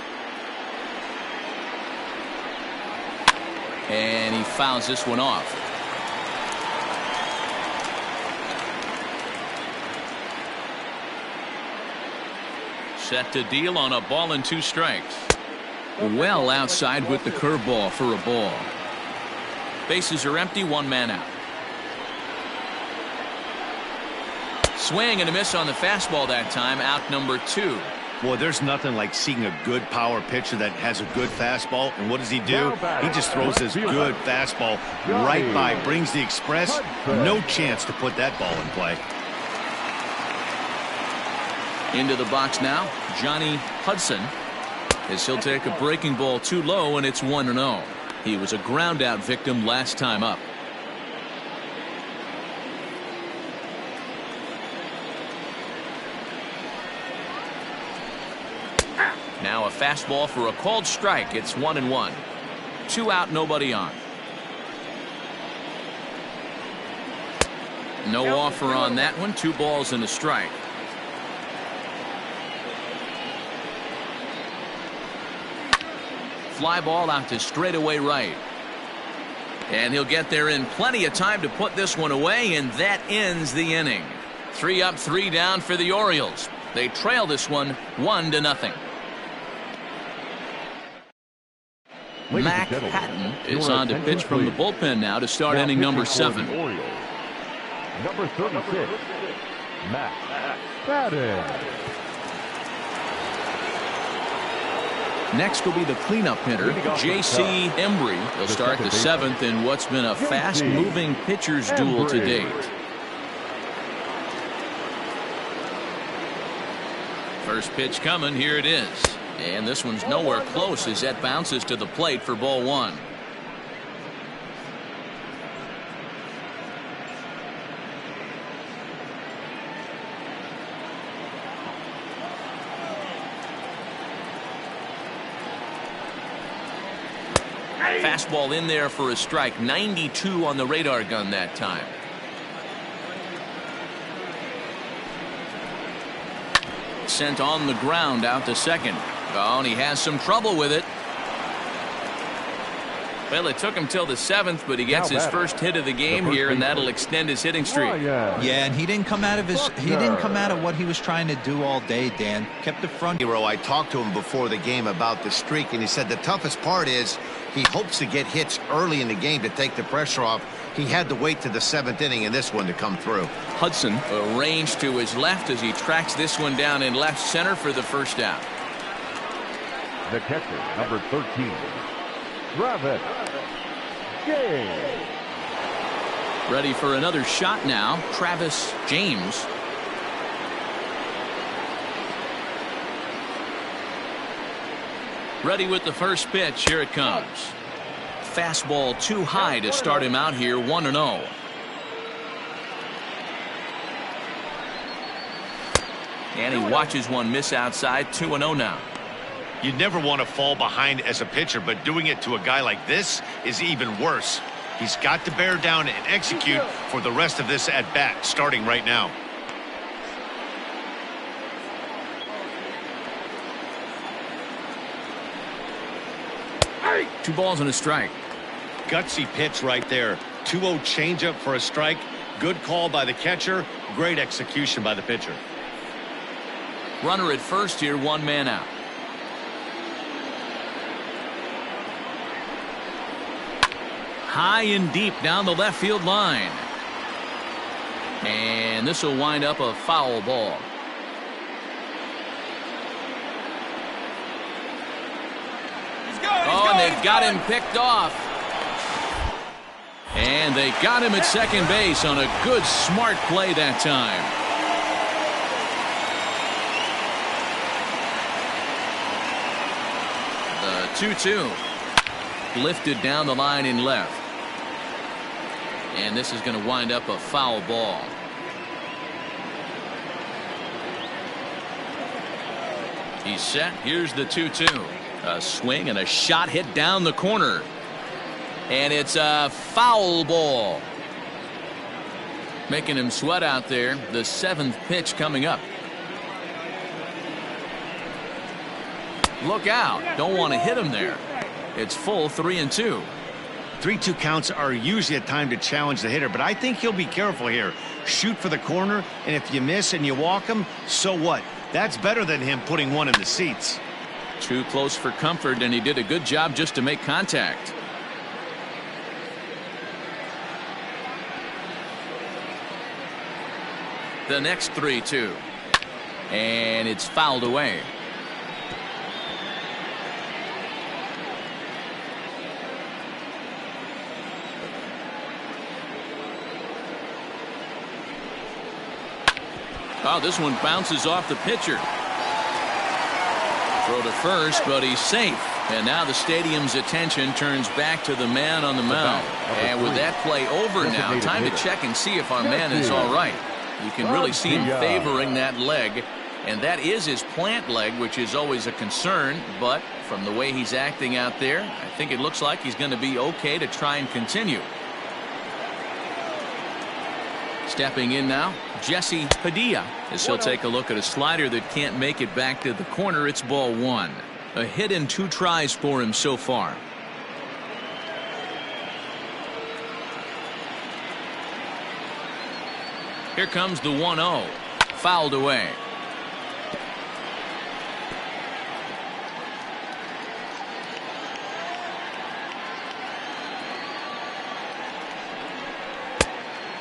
And he fouls this one off. Set to deal on a ball and 2 strikes. Well outside with the curveball for a ball. Bases are empty, 1 man out. Swing and a miss on the fastball that time. Out number 2. Boy, there's nothing like seeing a good power pitcher that has a good fastball. And what does he do? He just throws his good fastball right by, brings the express. No chance to put that ball in play. Into the box now, Johnny Hudson, as he'll take a breaking ball too low, and it's 1-0. He was a ground out victim last time up. Now a fastball for a called strike. It's 1-1. 2 out, nobody on. No offer on that one. 2 balls and a strike. Fly ball out to straightaway right. And he'll get there in plenty of time to put this one away, and that ends the inning. 3 up, 3 down for the Orioles. They trail this one 1-0. Mac Patton is on to pitch from the bullpen now to start inning number 7. Number 36, Mac Patton. Next will be the cleanup hitter, J.C. Embry. He'll start the 7th in what's been a fast-moving pitcher's duel to date. First pitch coming. Here it is. And this one's nowhere close as that bounces to the plate for ball 1. Fastball in there for a strike. 92 on the radar gun that time. Sent on the ground out to second. Oh, and he has some trouble with it. Well, it took him till the 7th, but he gets his first hit of the game here, and that'll extend his hitting streak. Yeah, and he didn't come out of what he was trying to do all day, Dan. Kept the front. I talked to him before the game about the streak, and he said the toughest part is he hopes to get hits early in the game to take the pressure off. He had to wait to the 7th inning in this one to come through. Hudson arranged to his left as he tracks this one down in left center for the first out. The catcher, number 13, Travis James. Ready for another shot now, Travis James. Ready with the first pitch. Here it comes. Fastball too high to start him out here. 1-0. And he watches one miss outside. 2-0 now. You'd never want to fall behind as a pitcher, but doing it to a guy like this is even worse. He's got to bear down and execute for the rest of this at bat, starting right now. Two balls and a strike. Gutsy pitch right there. 2-0 changeup for a strike. Good call by the catcher. Great execution by the pitcher. Runner at first here, 1 man out. High and deep down the left field line. And this will wind up a foul ball. Oh, and they've got him picked off. And they got him at second base on a good, smart play that time. The 2-2. lifted down the line in left. And this is going to wind up a foul ball. He's set. Here's the 2-2. A swing and a shot hit down the corner. And it's a foul ball. Making him sweat out there. The 7th pitch coming up. Look out. Don't want to hit him there. It's full 3-2. 3-2 counts are usually a time to challenge the hitter, but I think he'll be careful here. Shoot for the corner, and if you miss and you walk him, so what? That's better than him putting one in the seats. Too close for comfort, and he did a good job just to make contact. The next 3-2. And it's fouled away. Oh, this one bounces off the pitcher. Throw to first, but he's safe. And now the stadium's attention turns back to the man on the mound. And with that play over now, time to check and see if our man is all right. You can really see him favoring that leg. And that is his plant leg, which is always a concern. But from the way he's acting out there, I think it looks like he's going to be okay to try and continue. Stepping in now, Jesse Padilla, as he'll take a look at a slider that can't make it back to the corner. It's ball 1. A hit and 2 tries for him so far. Here comes the 1-0. Fouled away.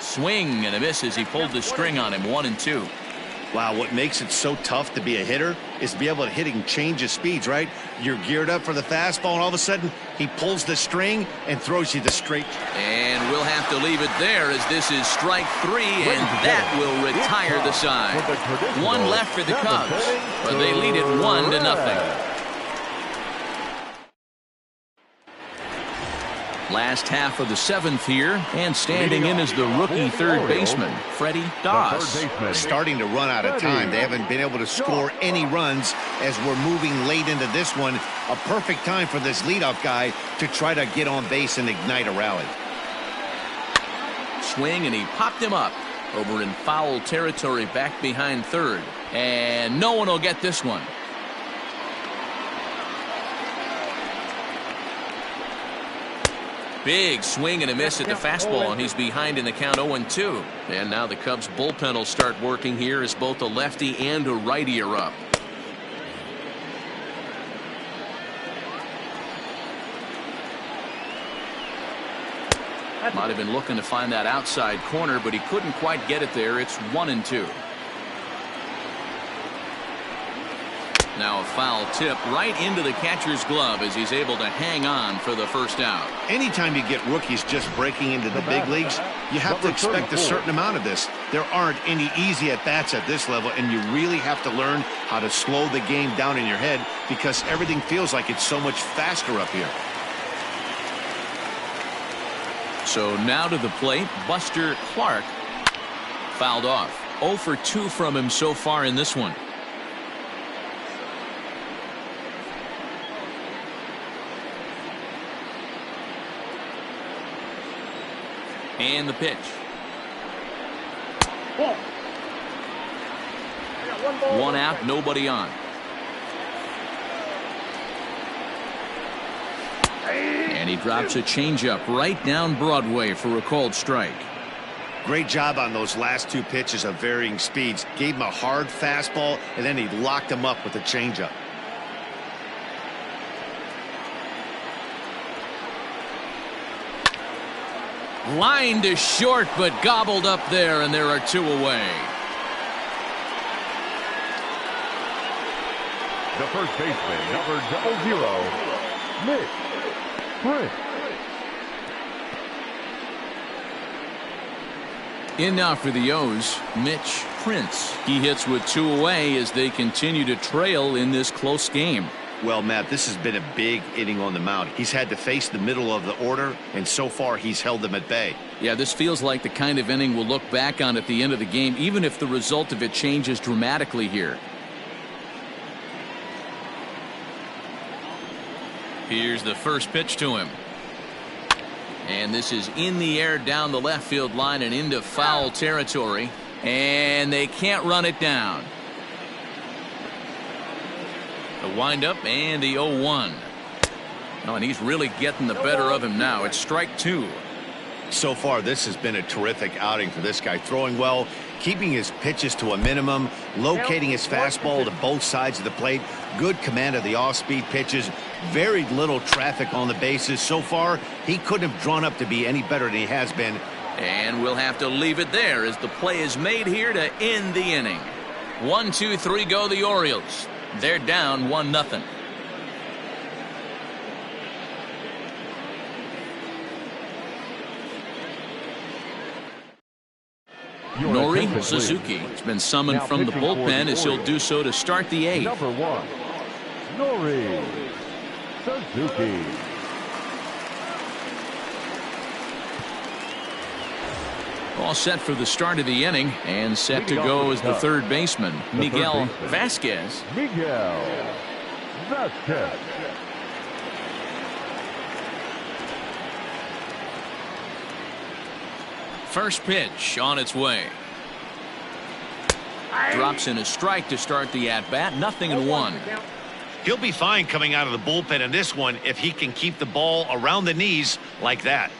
Swing and a miss as he pulled the string on him. 1-2. Wow, what makes it so tough to be a hitter is to be able to hitting change of speeds, right? You're geared up for the fastball, and all of a sudden he pulls the string and throws you the straight. And we'll have to leave it there as this is strike 3, and that will retire the side. 1 left for the Cubs, but they lead it 1-0. Last half of the 7th here, and standing in as the rookie third baseman, Freddie Santiago. Starting to run out of time. They haven't been able to score any runs as we're moving late into this one. A perfect time for this leadoff guy to try to get on base and ignite a rally. Swing, and he popped him up over in foul territory back behind third. And no one will get this one. Big swing and a miss at the fastball, and he's behind in the count 0-2. And now the Cubs bullpen will start working here as both a lefty and a righty are up. Might have been looking to find that outside corner, but he couldn't quite get it there. It's 1-2. Now a foul tip right into the catcher's glove as he's able to hang on for the first out. Anytime you get rookies just breaking into the big leagues, you have to expect a certain amount of this. There aren't any easy at-bats at this level, and you really have to learn how to slow the game down in your head because everything feels like it's so much faster up here. So now to the plate, Buster Clark fouled off. 0 for 2 from him so far in this one. And the pitch. One out, nobody on. And he drops a changeup right down Broadway for a called strike. Great job on those last 2 pitches of varying speeds. Gave him a hard fastball, and then he locked him up with a changeup. Line to short, but gobbled up there, and there are 2 away. The first baseman, number 00, Mitch Prince. In now for the O's, Mitch Prince. He hits with 2 away as they continue to trail in this close game. Well, Matt, this has been a big inning on the mound. He's had to face the middle of the order, and so far he's held them at bay. Yeah, this feels like the kind of inning we'll look back on at the end of the game, even if the result of it changes dramatically here. Here's the first pitch to him. And this is in the air down the left field line and into foul territory. And they can't run it down. The windup and the 0-1. Oh, and he's really getting the better of him now. It's strike two. So far, this has been a terrific outing for this guy. Throwing well, keeping his pitches to a minimum, locating his fastball to both sides of the plate, good command of the off-speed pitches, very little traffic on the bases. So far, he couldn't have drawn up to be any better than he has been. And we'll have to leave it there as the play is made here to end the inning. 1, 2, 3 go the Orioles. They're down 1-0. Nori Suzuki has been summoned from the bullpen as he'll do so to start the 8th. Number 1, Nori Suzuki. All set for the start of the inning and set to go as the third baseman, Miguel Vasquez. Miguel Vasquez. First pitch on its way. Drops in a strike to start the at-bat. 0-1. He'll be fine coming out of the bullpen in this one if he can keep the ball around the knees like that.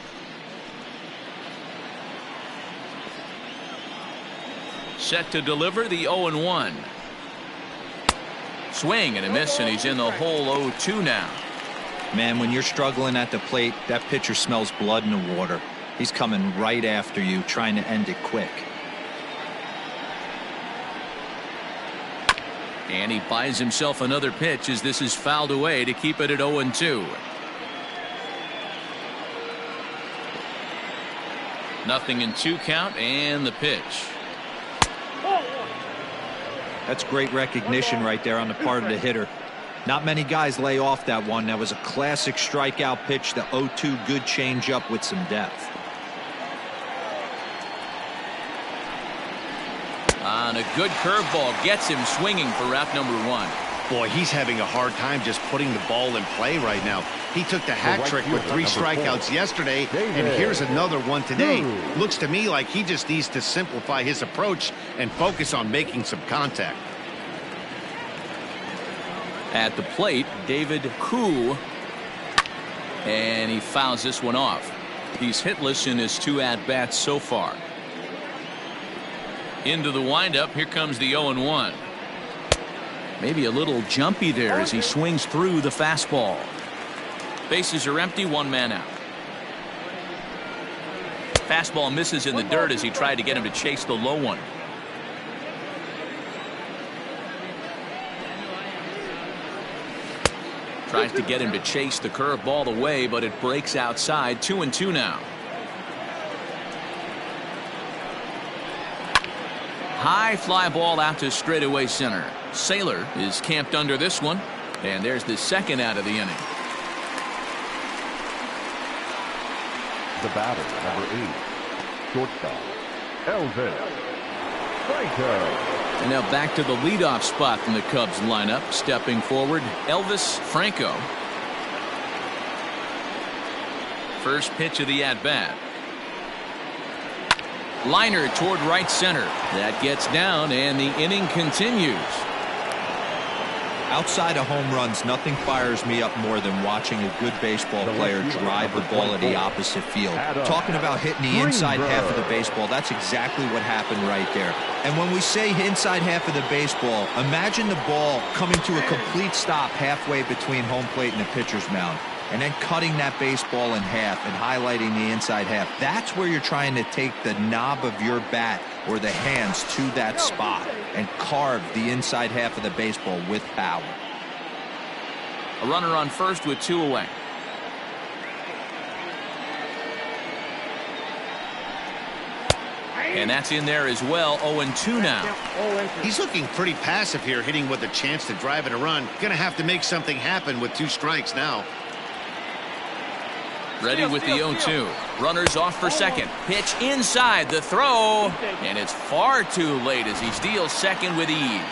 Set to deliver the 0-1. Swing and a miss, and he's in the hole 0-2 now. Man, when you're struggling at the plate, that pitcher smells blood in the water. He's coming right after you, trying to end it quick. And he buys himself another pitch as this is fouled away to keep it at 0-2. Nothing in 2 count, and the pitch. That's great recognition right there on the part of the hitter. Not many guys lay off that one. That was a classic strikeout pitch, the 0-2 good changeup with some depth. On a good curveball, gets him swinging for route number 1. Boy, he's having a hard time just putting the ball in play right now. He took the hat trick with 3 strikeouts yesterday, and here's another one today. Looks to me like he just needs to simplify his approach and focus on making some contact. At the plate, David Koo, and he fouls this one off. He's hitless in his 2 at-bats so far. Into the windup, here comes the 0-1. Maybe a little jumpy there as he swings through the fastball. Bases are empty, 1 man out. Fastball misses in the dirt as he tried to get him to chase the low one. Tries to get him to chase the curveball away, but it breaks outside. 2-2 now. High fly ball out to straightaway center. Saylor is camped under this one, and there's the second out of the inning. The batter, number 8, shortstop, Elvis Franco. And now back to the leadoff spot in the Cubs lineup. Stepping forward, Elvis Franco. First pitch of the at-bat. Liner toward right center. That gets down, and the inning continues. Outside of home runs, nothing fires me up more than watching a good baseball player drive the ball at the opposite field. Talking about hitting the inside half of the baseball, that's exactly what happened right there. And when we say inside half of the baseball, imagine the ball coming to a complete stop halfway between home plate and the pitcher's mound, and then cutting that baseball in half and highlighting the inside half. That's where you're trying to take the knob of your bat or the hands to that spot and carve the inside half of the baseball with power. A runner on first with 2 away. And that's in there as well. 0-2 now. He's looking pretty passive here, hitting with a chance to drive in a run. Going to have to make something happen with 2 strikes now. Ready with the 0-2. Runners off for second. Pitch inside. The throw. And it's far too late as he steals second with ease.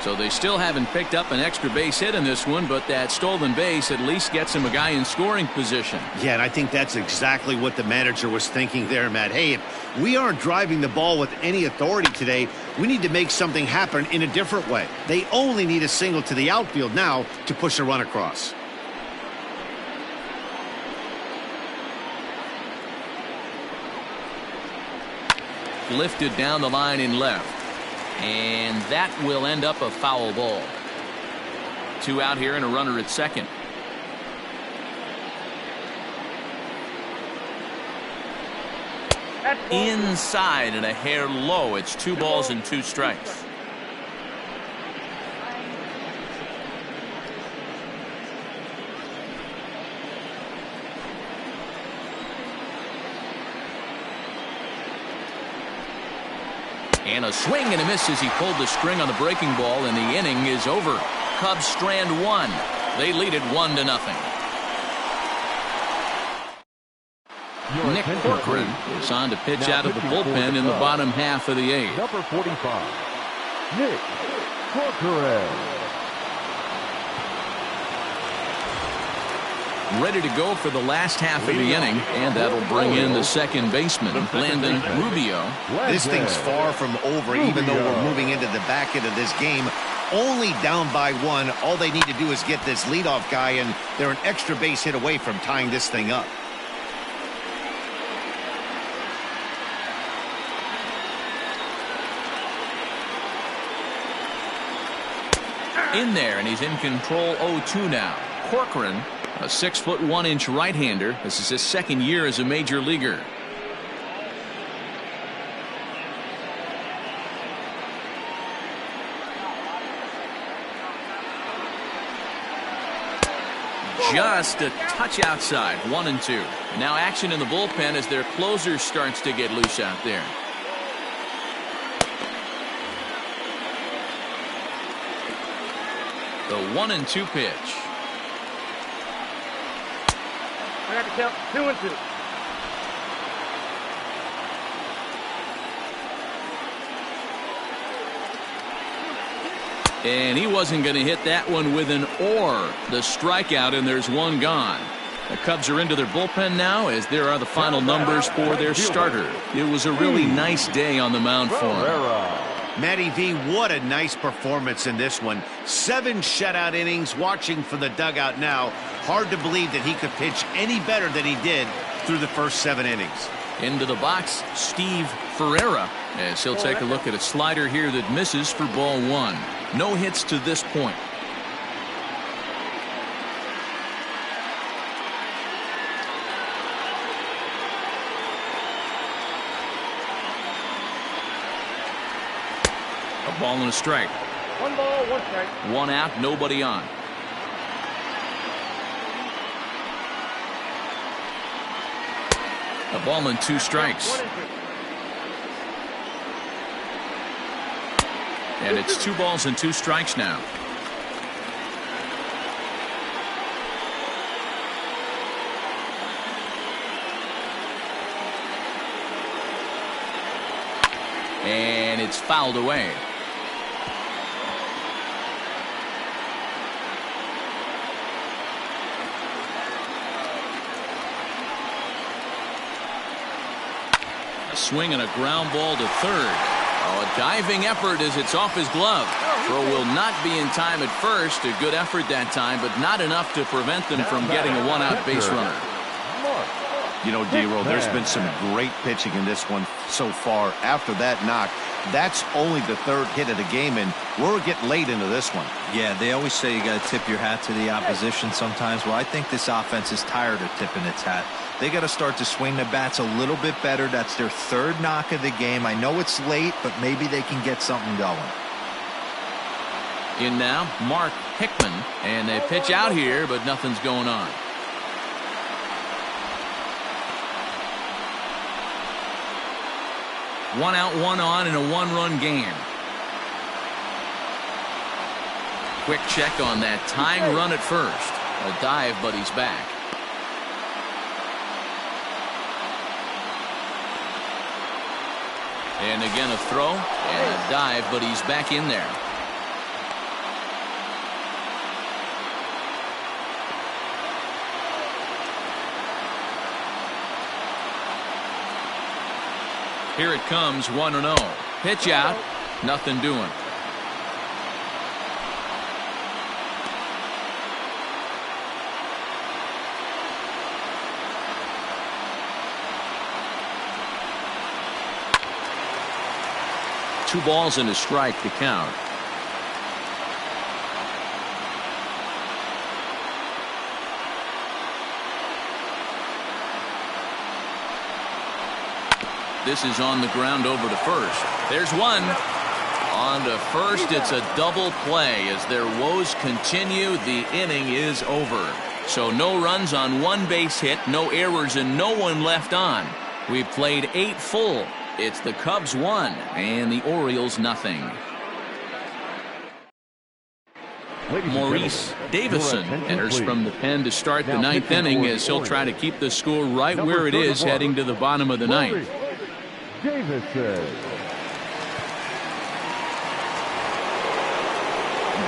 So they still haven't picked up an extra base hit in this one, but that stolen base at least gets him a guy in scoring position. Yeah, and I think that's exactly what the manager was thinking there, Matt. Hey, if we aren't driving the ball with any authority today, we need to make something happen in a different way. They only need a single to the outfield now to push a run across. Lifted down the line in left. And that will end up a foul ball. 2 out here and a runner at second. Inside and a hair low. It's 2 balls and 2 strikes. And a swing and a miss as he pulled the string on the breaking ball, and the inning is over. Cubs strand 1. They lead it 1-0. Nick Corcoran is on to pitch out of the bullpen in the bottom half of the 8th. Number 45, Nick Corcoran. Ready to go for the last half of the inning, and that'll bring in the second baseman, Landon Rubio. This thing's far from over, even though we're moving into the back end of this game. Only down by 1. All they need to do is get this leadoff guy, and they're an extra base hit away from tying this thing up. In there, and he's in control. 0-2 now. Corcoran, a 6'1" right-hander. This is his second year as a major leaguer. Just a touch outside. 1-2. Now action in the bullpen as their closer starts to get loose out there. The 1-2 pitch. I got to count 2-2. And he wasn't going to hit that one with an or. The strikeout, and there's 1 gone. The Cubs are into their bullpen now as there are the final numbers for their starter. It was a really nice day on the mound for him. Matty V, what a nice performance in this one. 7 shutout innings. Watching from the dugout now. Hard to believe that he could pitch any better than he did through the first 7 innings. Into the box, Steve Ferreira, as he'll take a look at a slider here that misses for ball 1. No hits to this point. A ball and a strike. 1 ball, 1 strike. 1 out, nobody on. A ball and 2 strikes. And it's 2 balls and 2 strikes now. And it's fouled away. A swing and a ground ball to third. Oh, a diving effort as it's off his glove. Throw will not be in time at first. A good effort that time, but not enough to prevent them from getting a 1-out base runner. You know, D-Roll, there's been some great pitching in this one so far. After that knock, that's only the 3rd hit of the game, and we're getting late into this one. Yeah, they always say you got to tip your hat to the opposition sometimes. Well, I think this offense is tired of tipping its hat. They got to start to swing the bats a little bit better. That's their 3rd knock of the game. I know it's late, but maybe they can get something going. In now, Mark Hickman, and they pitch out here, but nothing's going on. 1 out, 1 on in a 1-run game. Quick check on that tying run at first. A dive, but he's back. And again a throw and a dive, but he's back in there. Here it comes, 1-0. Pitch out, nothing doing. Two balls and a strike to count. This is on the ground over to first. There's one. On to first. It's a double play as their woes continue. The inning is over. So no runs on one base hit, no errors, and no one left on. We've played 8 full. It's the Cubs 1 and the Orioles nothing. Maurice Davison enters from the pen to start the 9th inning as he'll try to keep the score right where it is heading to the bottom of the 9th.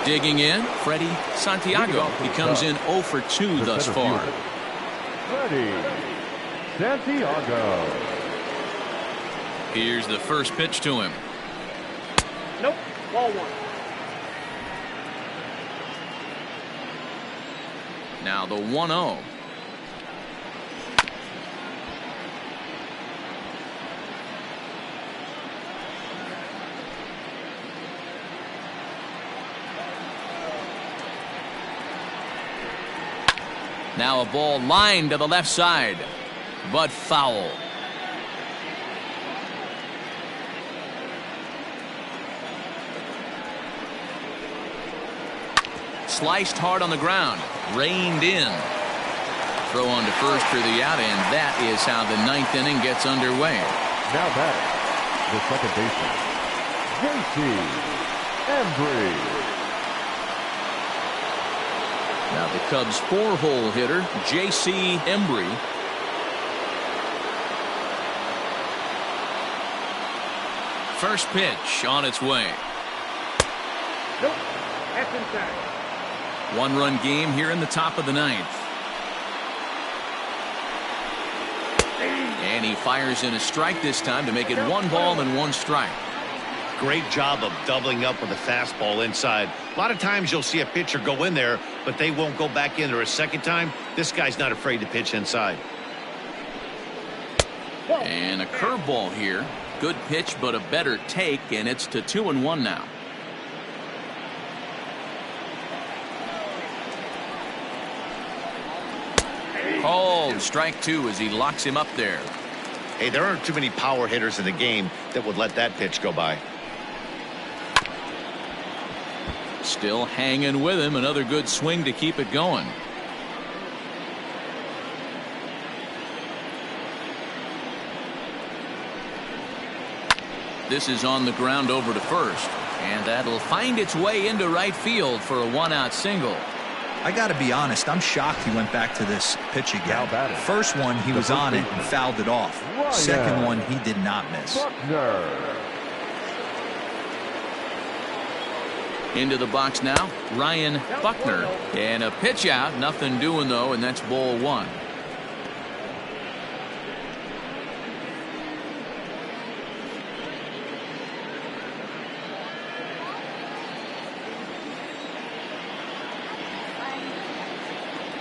Digging in, Freddie Santiago. He comes in 0 for 2 thus far. Freddie Santiago. Here's the first pitch to him. Nope. Ball 1. Now the 1-0. Now a ball lined to the left side, but foul. Sliced hard on the ground, reined in. Throw on to first for the out, and that is how the 9th inning gets underway. Now batting, the second baseman, JC Embry. Now the Cubs 4-hole hitter, J.C. Embry. First pitch on its way. Nope. That's inside. 1-run game here in the top of the 9th. And he fires in a strike this time to make it 1 ball and 1 strike. Great job of doubling up with a fastball inside. A lot of times you'll see a pitcher go in there, but they won't go back in there a second time. This guy's not afraid to pitch inside. And a curveball here. Good pitch, but a better take, and it's to 2-1 now. Called strike 2 as he locks him up there. Hey, there aren't too many power hitters in the game that would let that pitch go by. Still hanging with him. Another good swing to keep it going. This is on the ground over to first, and that'll find its way into right field for a 1-out single. I got to be honest, I'm shocked he went back to this pitch again. First one, he was on it and fouled it off. Second one, he did not miss. Into the box now, Ryan Buckner. And a pitch out, nothing doing though, and that's ball 1.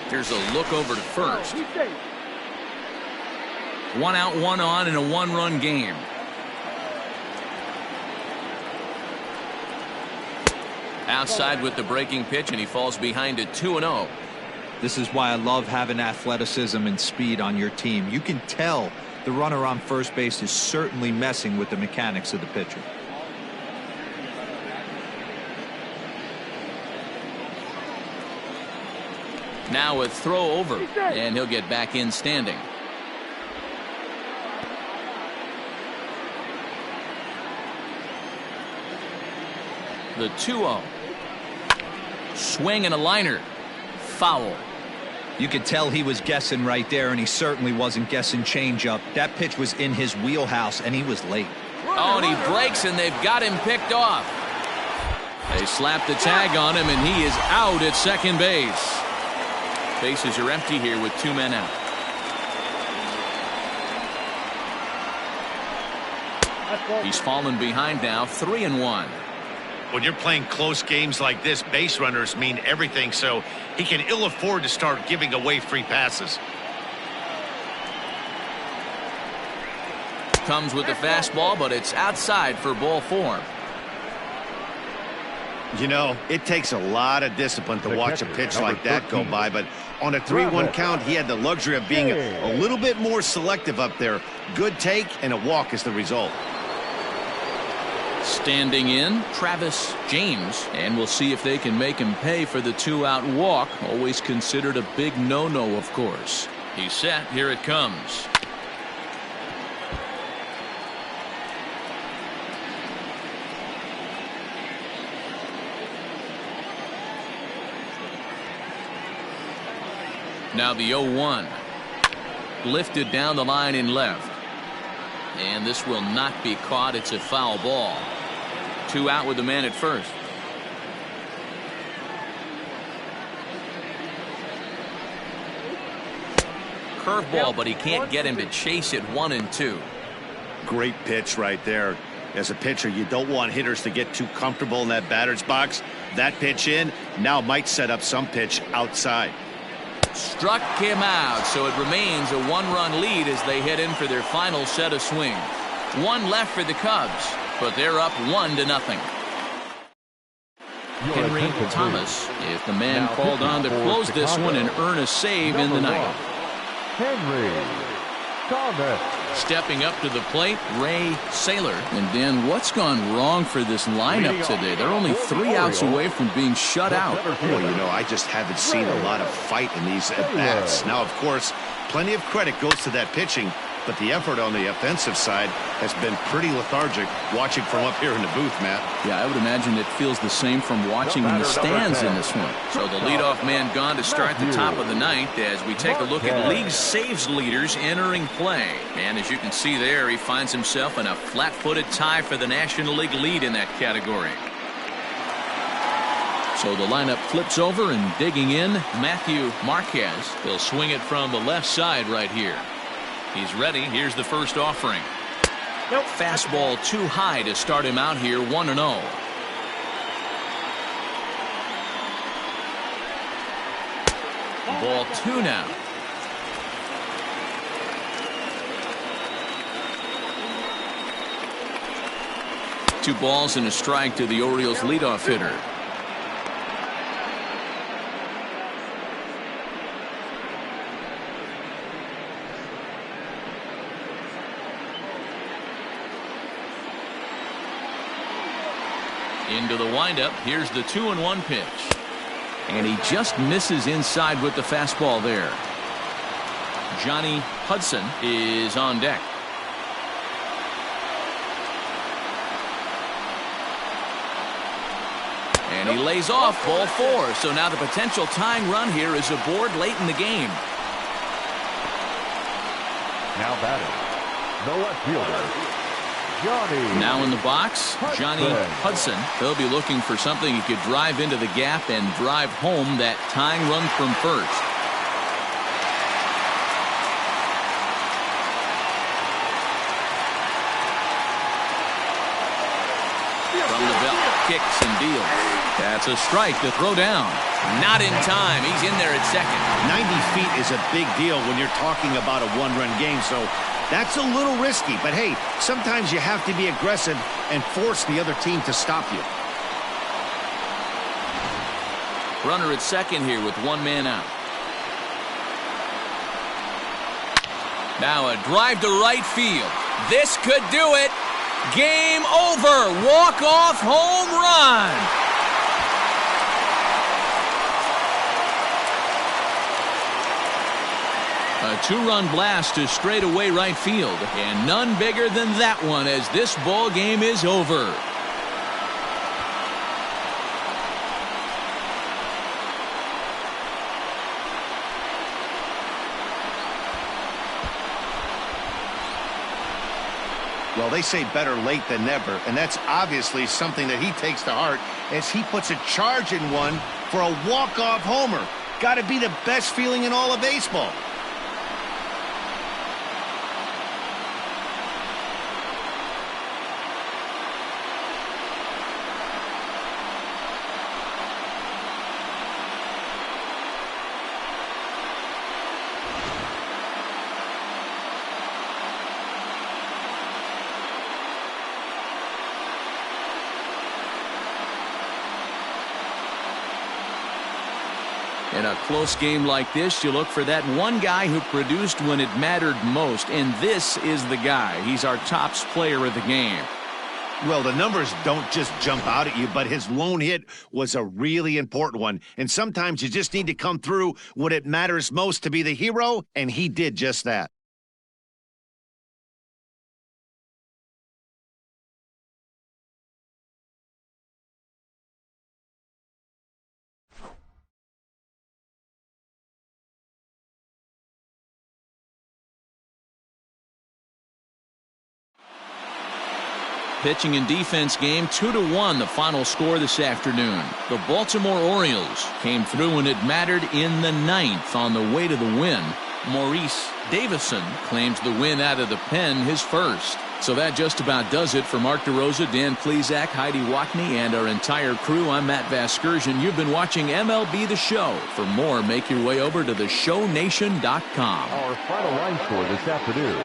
Here's a look over to first. 1 out, 1 on in a 1-run game. Outside with the breaking pitch, and he falls behind it 2-0. This is why I love having athleticism and speed on your team. You can tell the runner on first base is certainly messing with the mechanics of the pitcher. Now a throw over, and he'll get back in standing. The 2-0. Swing and a liner. Foul. You could tell he was guessing right there, and he certainly wasn't guessing changeup. That pitch was in his wheelhouse, and he was late. Oh, and he breaks, and they've got him picked off. They slap the tag on him, and he is out at second base. Bases are empty here with 2 men out. He's fallen behind now, 3-1. When you're playing close games like this, base runners mean everything, so he can ill afford to start giving away free passes. Comes with the fastball, but it's outside for ball 4. You know, it takes a lot of discipline to watch a pitch like that go by, but on a 3-1 count, he had the luxury of being a little bit more selective up there. Good take, and a walk is the result. Standing in, Travis James, and we'll see if they can make him pay for the 2-out walk. Always considered a big no-no, of course. He's set. Here it comes. Now the 0-1. Lifted down the line in left. And this will not be caught. It's a foul ball. 2 out with the man at first. Curveball, but he can't get him to chase it. 1-2. Great pitch right there. As a pitcher, you don't want hitters to get too comfortable in that batter's box. That pitch in now might set up some pitch outside. Struck him out, so it remains a 1-run lead as they head in for their final set of swings. 1 left for the Cubs, but they're up 1-0. Henry Thomas is the man called on to close this one and earn a save in the ninth. Henry Thomas. Stepping up to the plate, Ray Saylor. And Dan, what's gone wrong for this lineup today? They're only 3 outs away from being shut out. Well, you know, I just haven't seen a lot of fight in these at-bats. Now, of course, plenty of credit goes to that pitching, but the effort on the offensive side has been pretty lethargic watching from up here in the booth, Matt. Yeah, I would imagine it feels the same from watching in the stands in this one. So the leadoff man gone to start the top of the ninth as we take a look at league saves leaders entering play. And as you can see there, he finds himself in a flat-footed tie for the National League lead in that category. So the lineup flips over, and digging in, Matthew Marquez. He'll swing it from the left side right here. He's ready. Here's the first offering. Nope. Fastball too high to start him out here. 1-0. Ball 2 now. Two balls and a strike to the Orioles leadoff hitter. Into the windup. Here's the 2-1 pitch. And he just misses inside with the fastball there. Johnny Hudson is on deck. And he lays off ball 4. So now the potential tying run here is aboard late in the game. Now batting, the left fielder, Johnny. Now in the box, Johnny Hudson. They'll be looking for something he could drive into the gap and drive home that tying run from first. From the belt, kicks and deals. That's a strike to throw down. Not in time. He's in there at second. 90 feet is a big deal when you're talking about a 1-run game, so that's a little risky, but hey, sometimes you have to be aggressive and force the other team to stop you. Runner at second here with 1 man out. Now a drive to right field. This could do it. Game over. Walk-off home run. A 2-run blast to straightaway right field, and none bigger than that one as this ball game is over. Well, they say better late than never, and that's obviously something that he takes to heart as he puts a charge in one for a walk-off homer. Got to be the best feeling in all of baseball. In a close game like this, you look for that one guy who produced when it mattered most, and this is the guy. He's our top player of the game. Well, the numbers don't just jump out at you, but his lone hit was a really important one. And sometimes you just need to come through when it matters most to be the hero, and he did just that. Pitching and defense game 2-1, the final score this afternoon. The Baltimore Orioles came through when it mattered in the 9th on the way to the win. Maurice Davison claims the win out of the pen, his first. So that just about does it for Mark DeRosa, Dan Plesac, Heidi Watney, and our entire crew. I'm Matt Vasgersian. You've been watching MLB The Show. For more, make your way over to theshownation.com. Our final line score this afternoon.